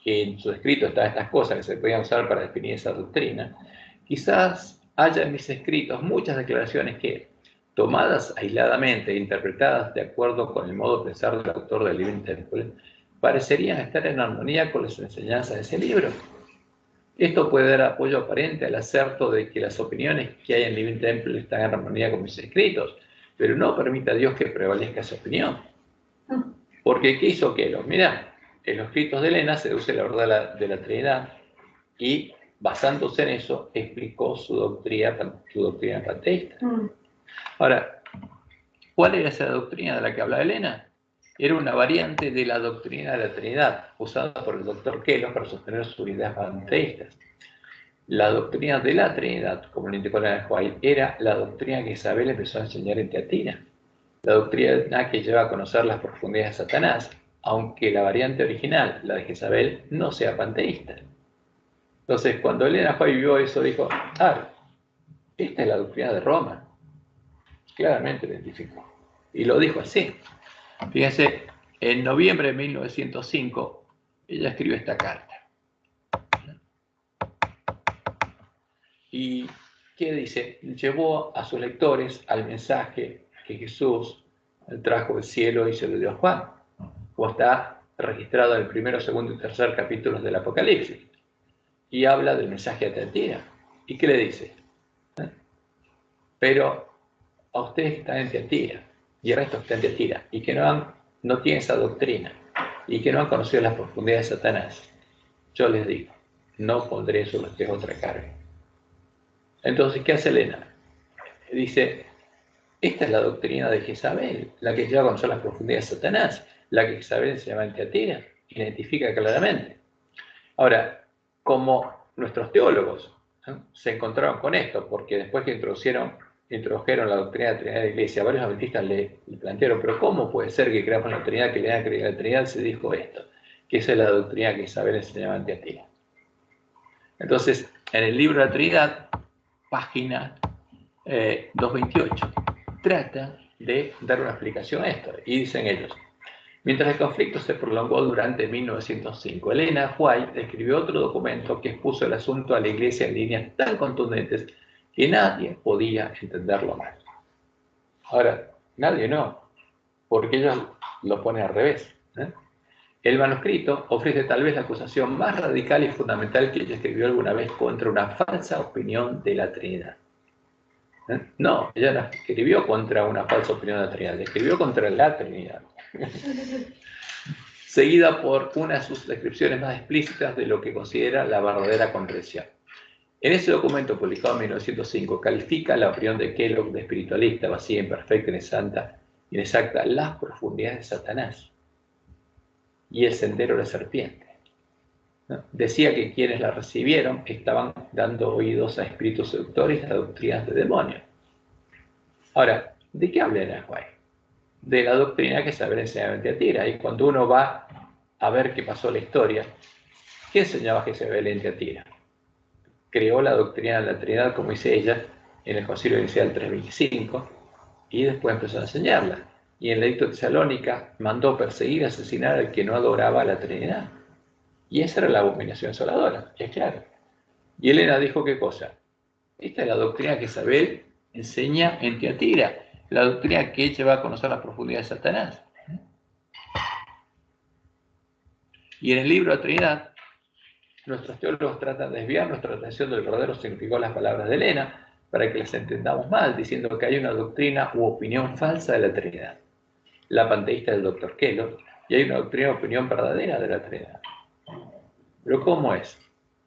A: que en su escrito estaban estas cosas que se podían usar para definir esa doctrina. Quizás haya en mis escritos muchas declaraciones que, tomadas aisladamente e interpretadas de acuerdo con el modo de pensar del autor del Living Temple, parecerían estar en armonía con las enseñanzas de ese libro. Esto puede dar apoyo aparente al acerto de que las opiniones que hay en Living Temple están en armonía con mis escritos, pero no permite a Dios que prevalezca esa opinión. Porque ¿qué hizo Kellogg? Mirá, en los escritos de Elena se deduce la verdad de la Trinidad y, basándose en eso, explicó su doctrina panteísta. Ahora, ¿cuál era esa doctrina de la que hablaba Elena? Era una variante de la doctrina de la Trinidad, usada por el Dr. Kellogg para sostener sus ideas panteístas. La doctrina de la Trinidad, como lo indicó Elena White, era la doctrina que Isabel empezó a enseñar en Teatira. La doctrina que lleva a conocer las profundidades de Satanás, aunque la variante original, la de Jezabel, no sea panteísta. Entonces, cuando Elena White vio eso, dijo, esta es la doctrina de Roma. Claramente lo identificó. Y lo dijo así. Fíjense, en noviembre de 1905, ella escribió esta carta. ¿Y qué dice? Llevó a sus lectores al mensaje que Jesús trajo del cielo y se lo dio a Juan, como está registrado en el primero, segundo y tercer capítulos del Apocalipsis. Y habla del mensaje de Teatira. ¿Y qué le dice? Pero a ustedes que están en Teatira, y el resto que están en Teatira, y que no tienen esa doctrina, y que no han conocido las profundidades de Satanás, yo les digo, no pondré sobre ustedes otra carga. Entonces, ¿qué hace Elena? Dice, esta es la doctrina de Jezabel, la que lleva a conocer las profundidades de Satanás, la que Jezabel se llama en Teatira, identifica claramente. Ahora, como nuestros teólogos se encontraron con esto, porque después que introducieron introdujeron la doctrina de la Trinidad de la Iglesia, varios adventistas le plantearon, pero ¿cómo puede ser que creamos la Trinidad, que le hayan creído la Trinidad? Se dijo esto, que esa es la doctrina que Isabel enseñaba en Tiatira. Entonces, en el libro de la Trinidad, página 228, trata de dar una explicación a esto, y dicen ellos: mientras el conflicto se prolongó durante 1905, Elena White escribió otro documento que expuso el asunto a la Iglesia en líneas tan contundentes que nadie podía entenderlo mal. Ahora, nadie no, porque ellos lo ponen al revés, ¿eh? El manuscrito ofrece tal vez la acusación más radical y fundamental que ella escribió alguna vez contra una falsa opinión de la Trinidad. No, ella no escribió contra una falsa opinión de la Trinidad, escribió contra la Trinidad. Seguida por una de sus descripciones más explícitas de lo que considera la verdadera comprensión. En ese documento publicado en 1905 califica la opinión de Kellogg de espiritualista, vacía, imperfecta, inexacta, las profundidades de Satanás y el sendero de la serpiente. ¿No? Decía que quienes la recibieron estaban dando oídos a espíritus seductores y a doctrinas de demonios. Ahora, ¿de qué habla Elena White? De la doctrina que Isabel enseñaba en Tiatira. Y cuando uno va a ver qué pasó en la historia, ¿qué enseñaba Isabel en Tiatira? Creó la doctrina de la Trinidad, como dice ella, en el Concilio Inicial 325, y después empezó a enseñarla. Y en la Edicto de Tesalónica mandó perseguir y asesinar al que no adoraba a la Trinidad. Y esa era la abominación asoladora, es claro. Y Elena dijo, ¿qué cosa? Esta es la doctrina que Isabel enseña en Tiatira, la doctrina que ella va a conocer las profundidades de Satanás. Y en el libro de la Trinidad, nuestros teólogos tratan de desviar nuestra atención del verdadero significado de las palabras de Elena para que las entendamos mal, diciendo que hay una doctrina u opinión falsa de la Trinidad, la panteísta del Dr. Kellogg, y hay una doctrina u opinión verdadera de la Trinidad. ¿Pero cómo es?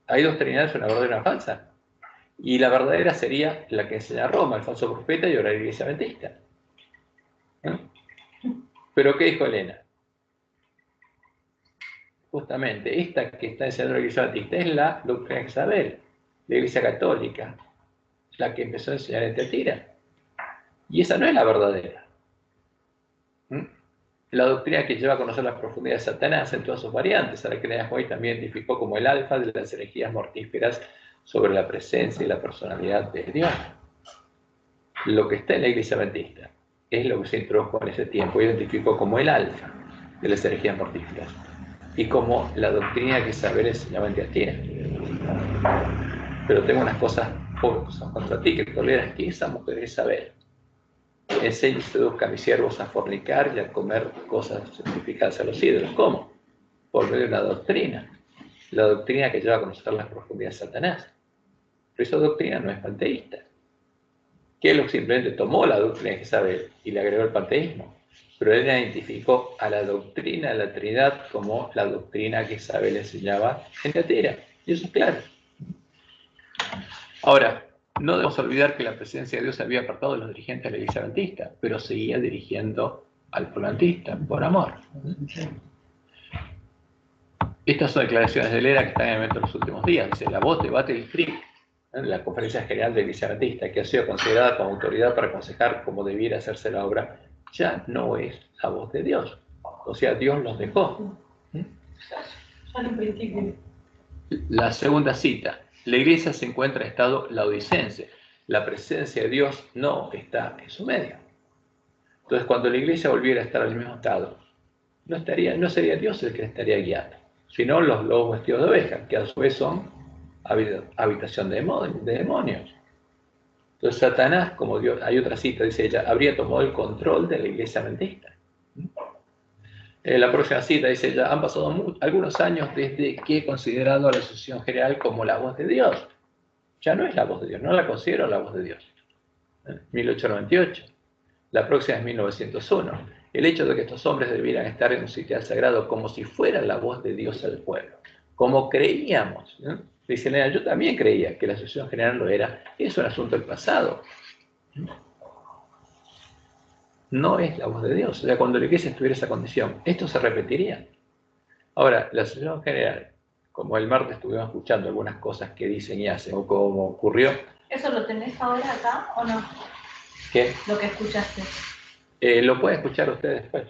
A: ¿Hay dos Trinidades, una verdadera y una falsa? Y la verdadera sería la que enseña Roma, el falso profeta y ahora la Iglesia Adventista. ¿Eh? ¿Pero qué dijo Elena? Justamente, esta que está enseñando la Iglesia Adventista es la doctrina de Isabel, la Iglesia Católica, la que empezó a enseñar en Tiatira. Y esa no es la verdadera. La doctrina que lleva a conocer las profundidades de Satanás en todas sus variantes, a la que Elena White también identificó como el alfa de las herejías mortíferas sobre la presencia y la personalidad de Dios. Lo que está en la Iglesia Adventista es lo que se introdujo en ese tiempo y identificó como el alfa de las herejías mortíferas y como la doctrina que Isabel enseñaba en Tiatira. Pero tengo unas cosas contra ti, que toleras que esa mujer es Isabel enseña y seduzca a mis siervos a fornicar y a comer cosas sacrificadas a los ídolos. ¿Cómo? Por medio de una doctrina, la doctrina que lleva a conocer las profundidades de Satanás. Pero esa doctrina no es panteísta. Kellogg simplemente tomó la doctrina de Isabel y le agregó el panteísmo, pero él identificó a la doctrina de la Trinidad como la doctrina que Isabel enseñaba en Tiatira. Y eso es claro. Ahora, no debemos olvidar que la presencia de Dios se había apartado de los dirigentes de la Iglesia Adventista, pero seguía dirigiendo al pueblo adventista por amor. Estas son declaraciones de Elena que están en el evento de los últimos días. Dice, la voz de Battle Creek, la Conferencia General de la Iglesia Adventista, que ha sido considerada como autoridad para aconsejar cómo debiera hacerse la obra, ya no es la voz de Dios. O sea, Dios los dejó. La segunda cita. La iglesia se encuentra en estado laodicense. La presencia de Dios no está en su medio. Entonces, cuando la iglesia volviera a estar en el mismo estado, no sería Dios el que estaría guiando, sino los lobos vestidos de oveja, que a su vez son habitación de demonios. Entonces, Satanás, como Dios, hay otra cita, dice ella, habría tomado el control de la iglesia adventista. La próxima cita dice ella, han pasado algunos años desde que he considerado a la Asociación General como la voz de Dios. Ya no es la voz de Dios, no la considero la voz de Dios. 1898. La próxima es 1901. El hecho de que estos hombres debieran estar en un sitial sagrado como si fuera la voz de Dios al pueblo, como creíamos. Dice Elena, yo también creía que la Asociación General lo era. Es un asunto del pasado. No es la voz de Dios. O sea, cuando la iglesia estuviera en esa condición, esto se repetiría. Ahora, la Asociación General, como el martes estuvimos escuchando algunas cosas que dicen y hacen, o como ocurrió.
C: ¿Eso lo tenés ahora acá o no?
A: ¿Qué?
C: Lo que escuchaste.
A: Lo pueden escuchar ustedes después.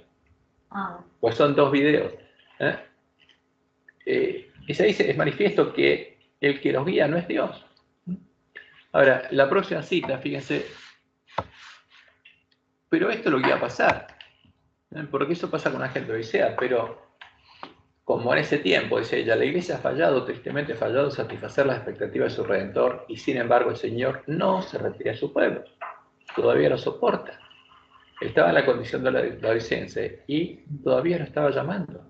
C: Ah,
A: Pues son 2 videos. Y se dice, es manifiesto que el que los guía no es Dios. Ahora, la próxima cita, fíjense, pero esto es lo que iba a pasar, porque eso pasa con Ángel de Odisea, pero como en ese tiempo, dice ella, la iglesia ha fallado, tristemente fallado, en satisfacer las expectativas de su Redentor, y sin embargo el Señor no se retira de su pueblo, todavía lo soporta. Estaba en la condición de la odicense y todavía lo estaba llamando.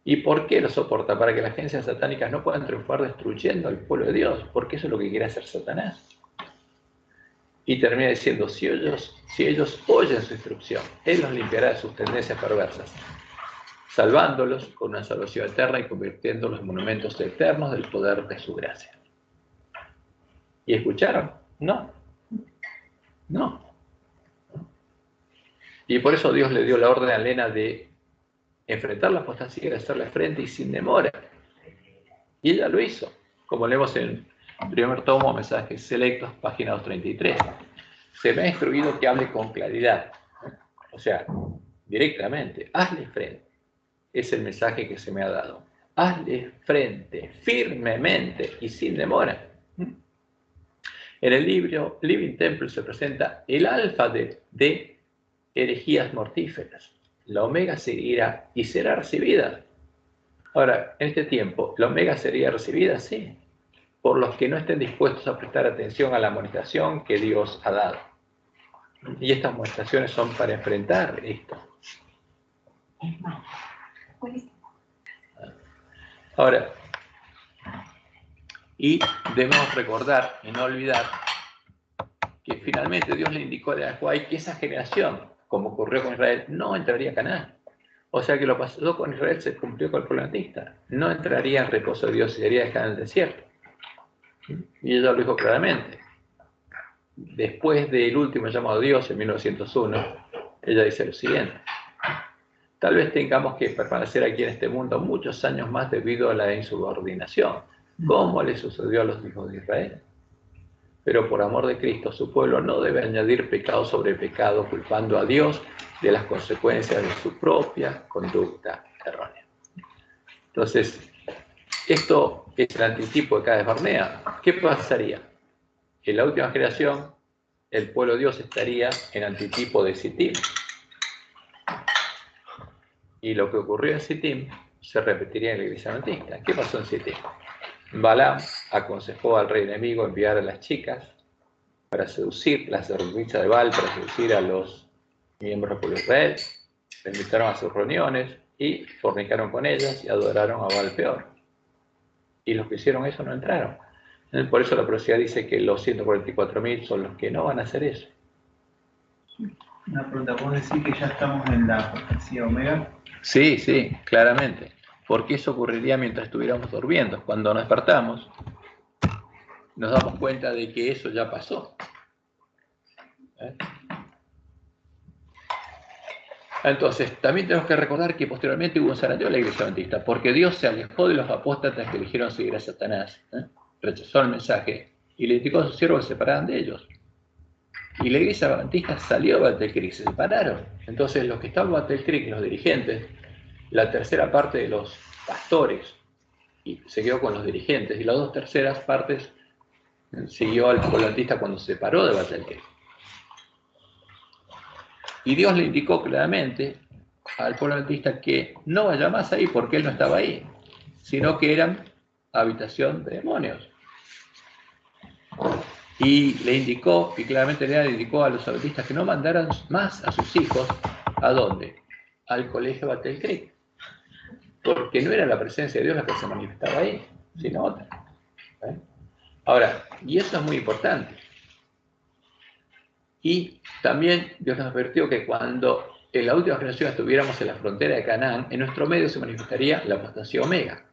A: ¿Y por qué lo soporta? Para que las agencias satánicas no puedan triunfar destruyendo al pueblo de Dios, porque eso es lo que quiere hacer Satanás. Y termina diciendo, si ellos oyen su instrucción, Él los limpiará de sus tendencias perversas, salvándolos con una salvación eterna y convirtiéndolos en monumentos eternos del poder de su gracia. ¿Y escucharon? No. Y por eso Dios le dio la orden a Elena de enfrentar la apostasía y de hacerle frente y sin demora. Y ella lo hizo, como leemos en el primer tomo, Mensajes Selectos, página 233. Se me ha instruido que hable con claridad, o sea, directamente, hazle frente. Es el mensaje que se me ha dado. Hazle frente, firmemente y sin demora. En el libro Living Temple se presenta el alfa de herejías mortíferas. La omega seguirá y será recibida. Ahora, en este tiempo, ¿la omega sería recibida? Sí, por los que no estén dispuestos a prestar atención a la amonestación que Dios ha dado. Y estas amonestaciones son para enfrentar esto. Ahora, y debemos recordar y no olvidar que finalmente Dios le indicó a Ajuay que esa generación, como ocurrió con Israel, no entraría a Canaán. O sea que lo pasó con Israel se cumplió con el pueblo antista. No entraría en reposo de Dios y sería dejado en el desierto. Y ella lo dijo claramente. Después del último llamado a Dios en 1901, ella dice lo siguiente: tal vez tengamos que permanecer aquí en este mundo muchos años más debido a la insubordinación, como le sucedió a los hijos de Israel. Pero por amor de Cristo, su pueblo no debe añadir pecado sobre pecado, culpando a Dios de las consecuencias de su propia conducta errónea. Entonces, esto es el antitipo de Cades Barnea. ¿Qué pasaría? En la última generación, el pueblo de Dios estaría en antitipo de Sittim. Y lo que ocurrió en Sittim se repetiría en la iglesia adventista. ¿Qué pasó en Sittim? Balaam aconsejó al rey enemigo enviar a las chicas para seducir, las servicias de Baal, para seducir a los miembros del pueblo de Israel. Le invitaron a sus reuniones y fornicaron con ellas y adoraron a Baal peor. Y los que hicieron eso no entraron. Por eso la profecía dice que los 144.000 son los que no van a hacer eso.
D: Una pregunta, ¿vos decís que ya estamos en la profecía Omega?
A: Sí, sí, claramente. Porque eso ocurriría mientras estuviéramos durmiendo. Cuando nos despertamos, nos damos cuenta de que eso ya pasó. Entonces, también tenemos que recordar que posteriormente hubo un sanatorio de la iglesia adventista, porque Dios se alejó de los apóstatas que eligieron seguir a Satanás, rechazó el mensaje y le indicó a sus siervos que se separaran de ellos. Y la iglesia adventista salió de Battle Creek, se separaron. Entonces, los que estaban en Battle Creek, los dirigentes, la tercera parte de los pastores, y se quedó con los dirigentes, y las 2 terceras partes siguió al pueblo adventista cuando se separó de Battle Creek. Y Dios le indicó claramente al pueblo adventista que no vaya más ahí porque él no estaba ahí, sino que eran habitación de demonios. Y le indicó, y claramente le indicó a los adventistas que no mandaran más a sus hijos, ¿a dónde? Al colegio Battle Creek. Porque no era la presencia de Dios la que se manifestaba ahí, sino otra. Ahora, y eso es muy importante. Y también Dios nos advirtió que cuando en la última generación estuviéramos en la frontera de Canaán, en nuestro medio se manifestaría la apostasía Omega.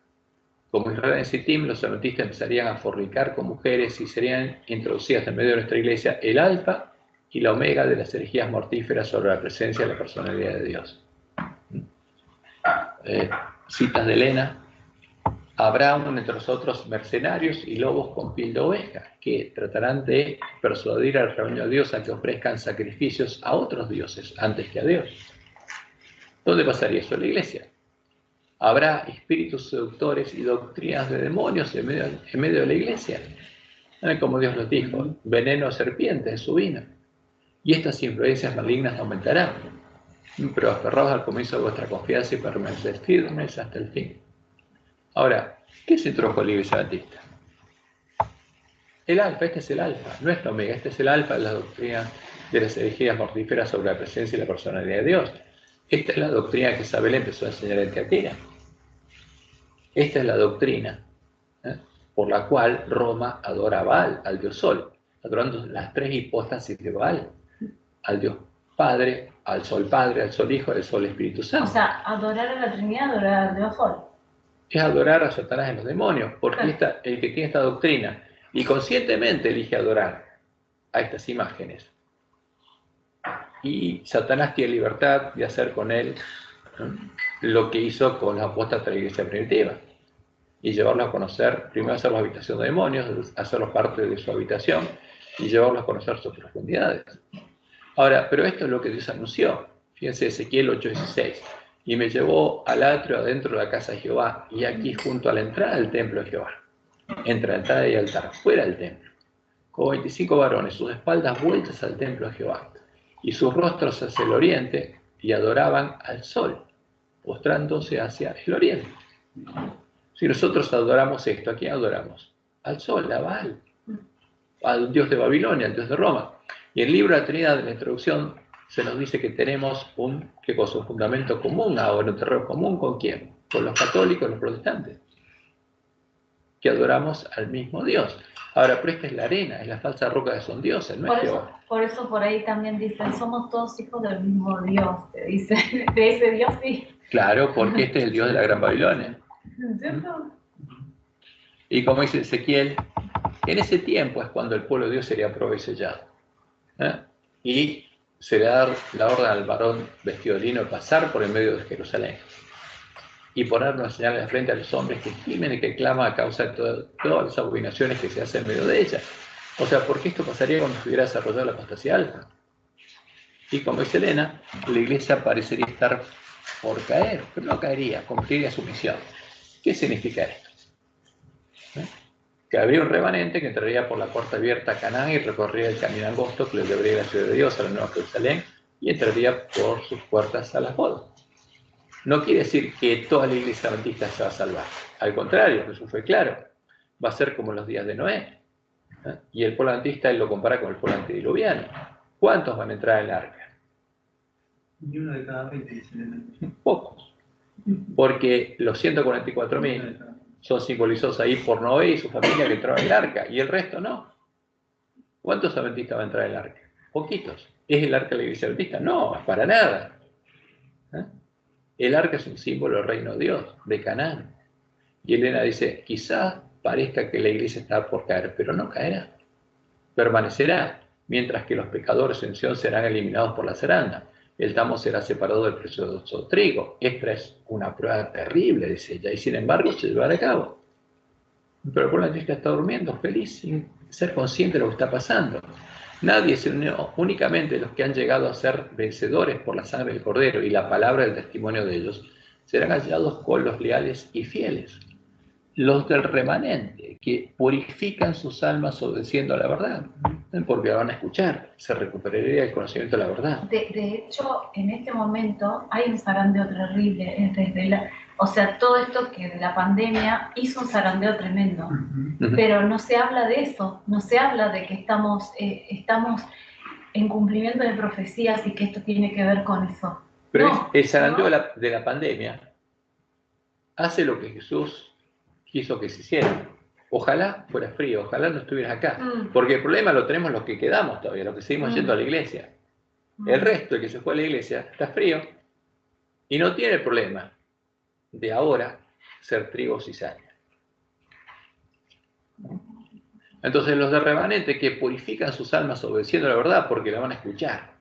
A: Como Israel en Sittim, los adventistas empezarían a fornicar con mujeres y serían introducidas en medio de nuestra iglesia el alfa y la omega de las herejías mortíferas sobre la presencia de la personalidad de Dios. Citas de Elena, Habrá entre nosotros mercenarios y lobos con piel de oveja, que tratarán de persuadir al rebaño de Dios a que ofrezcan sacrificios a otros dioses antes que a Dios. ¿Dónde pasaría eso? En la iglesia. Habrá espíritus seductores y doctrinas de demonios en medio de la iglesia. Como Dios nos dijo, veneno de serpiente es su vino. Y estas influencias malignas aumentarán. Pero aferrados al comienzo de vuestra confianza y permaneced firmes hasta el fin. Ahora, ¿qué se introdujo la Iglesia Adventista? El alfa, este es el alfa, no es el omega, este es el alfa de la doctrina de las herejías mortíferas sobre la presencia y la personalidad de Dios. Esta es la doctrina que Isabel empezó a enseñar en Teatira. Esta es la doctrina por la cual Roma adora a Baal, al dios Sol, adorando las tres hipóstasis de Baal, al Dios Padre, al Sol Padre, al Sol Hijo, al Sol Espíritu Santo.
C: O sea, adorar a la Trinidad, adorar al Dios Sol.
A: Es adorar a Satanás y los demonios, porque el que tiene esta doctrina y conscientemente elige adorar a estas imágenes. Y Satanás tiene libertad de hacer con él lo que hizo con los apóstoles de la iglesia primitiva. Y llevarlos a conocer, primero hacer la habitación de demonios, hacerlos parte de su habitación y llevarlos a conocer sus profundidades. Ahora, pero esto es lo que Dios anunció. Fíjense, Ezequiel 8:16. Y me llevó al atrio adentro de la casa de Jehová, y aquí junto a la entrada del templo de Jehová, entre la entrada y el altar, fuera del templo, con 25 varones, sus espaldas vueltas al templo de Jehová, y sus rostros hacia el oriente, y adoraban al sol, postrándose hacia el oriente. Si nosotros adoramos esto, ¿a quién adoramos? Al sol, a Baal, al dios de Babilonia, al dios de Roma. Y el libro de la Trinidad, de la introducción, se nos dice que tenemos un fundamento común, un terreno común, ¿con quién? Con los católicos y los protestantes, que adoramos al mismo Dios. Ahora, pero esta es la arena, es la falsa roca de son dioses, no es Jehová.
C: Por eso por ahí también dicen, somos todos hijos del mismo Dios, te dicen, de ese Dios sí.
A: Claro, porque este es el Dios de la Gran Babilonia.
C: ¿Cierto?
A: Y como dice Ezequiel, en ese tiempo es cuando el pueblo de Dios sería probado y sellado. Y se le da la orden al varón vestido de lino de pasar por el medio de Jerusalén y poner una señal en la frente a los hombres que gimen y que claman a causa de todas las abominaciones que se hacen en medio de ella. O sea, porque esto pasaría cuando se hubiera desarrollado la apostasía alfa. Y como dice Elena, la iglesia parecería estar por caer, pero no caería, cumpliría su misión. ¿Qué significa esto? Que habría un remanente que entraría por la puerta abierta a Canaán y recorrería el camino angosto que le llevaría a la ciudad de Dios, a la Nueva Jerusalén, y entraría por sus puertas a las bodas. No quiere decir que toda la iglesia adventista se va a salvar. Al contrario, Jesús fue claro. Va a ser como los días de Noé. Y el pueblo adventista él lo compara con el pueblo antediluviano. ¿Cuántos van a entrar en el arca?
D: Ni uno de cada 20, dice.
A: Pocos. Porque los 144.000 son simbolizados ahí por Noé y su familia que entraron en el arca, y el resto no. ¿Cuántos adventistas van a entrar en el arca? Poquitos. ¿Es el arca de la iglesia adventista? No, para nada. El arca es un símbolo del reino de Dios, de Canaán. Y Elena dice, quizás parezca que la iglesia está por caer, pero no caerá. Permanecerá, mientras que los pecadores en Sion serán eliminados por la zaranda. El tamo será separado del precioso trigo. Esta es una prueba terrible, dice ella, y sin embargo se llevará a cabo. Pero el pueblo adventista está durmiendo, feliz, sin ser consciente de lo que está pasando. Nadie, sino únicamente los que han llegado a ser vencedores por la sangre del Cordero y la palabra del testimonio de ellos, serán hallados con los leales y fieles. Los del remanente, que purifican sus almas obedeciendo a la verdad, porque la van a escuchar, se recuperaría el conocimiento de la verdad.
C: De hecho, en este momento hay un zarandeo terrible, o sea, todo esto que de la pandemia hizo un zarandeo tremendo, pero no se habla de eso, no se habla de que estamos en cumplimiento de profecías y que esto tiene que ver con eso.
A: Pero
C: no,
A: el zarandeo de la pandemia hace lo que Jesús quiso que se hiciera. Ojalá fuera frío, ojalá no estuvieras acá. Porque el problema lo tenemos los que quedamos todavía, los que seguimos yendo a la iglesia. El resto, el que se fue a la iglesia, está frío y no tiene el problema de ahora ser trigo o cizaña. Entonces los de remanente que purifican sus almas obedeciendo la verdad porque la van a escuchar,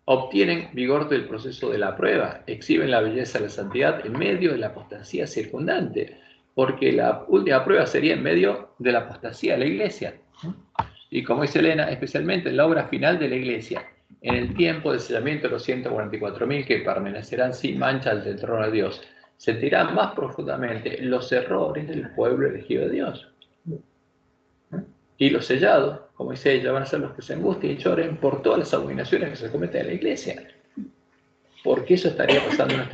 A: obtienen vigor del proceso de la prueba, exhiben la belleza de la santidad en medio de la apostasía circundante. porque la última prueba sería en medio de la apostasía de la iglesia. Y como dice Elena, especialmente en la obra final de la iglesia, en el tiempo del sellamiento de los 144.000 que permanecerán sin mancha ante el trono de Dios, sentirán más profundamente los errores del pueblo elegido de Dios. Y los sellados, como dice ella, van a ser los que se angustien y lloren por todas las abominaciones que se cometen en la iglesia. Porque eso estaría pasando en nuestra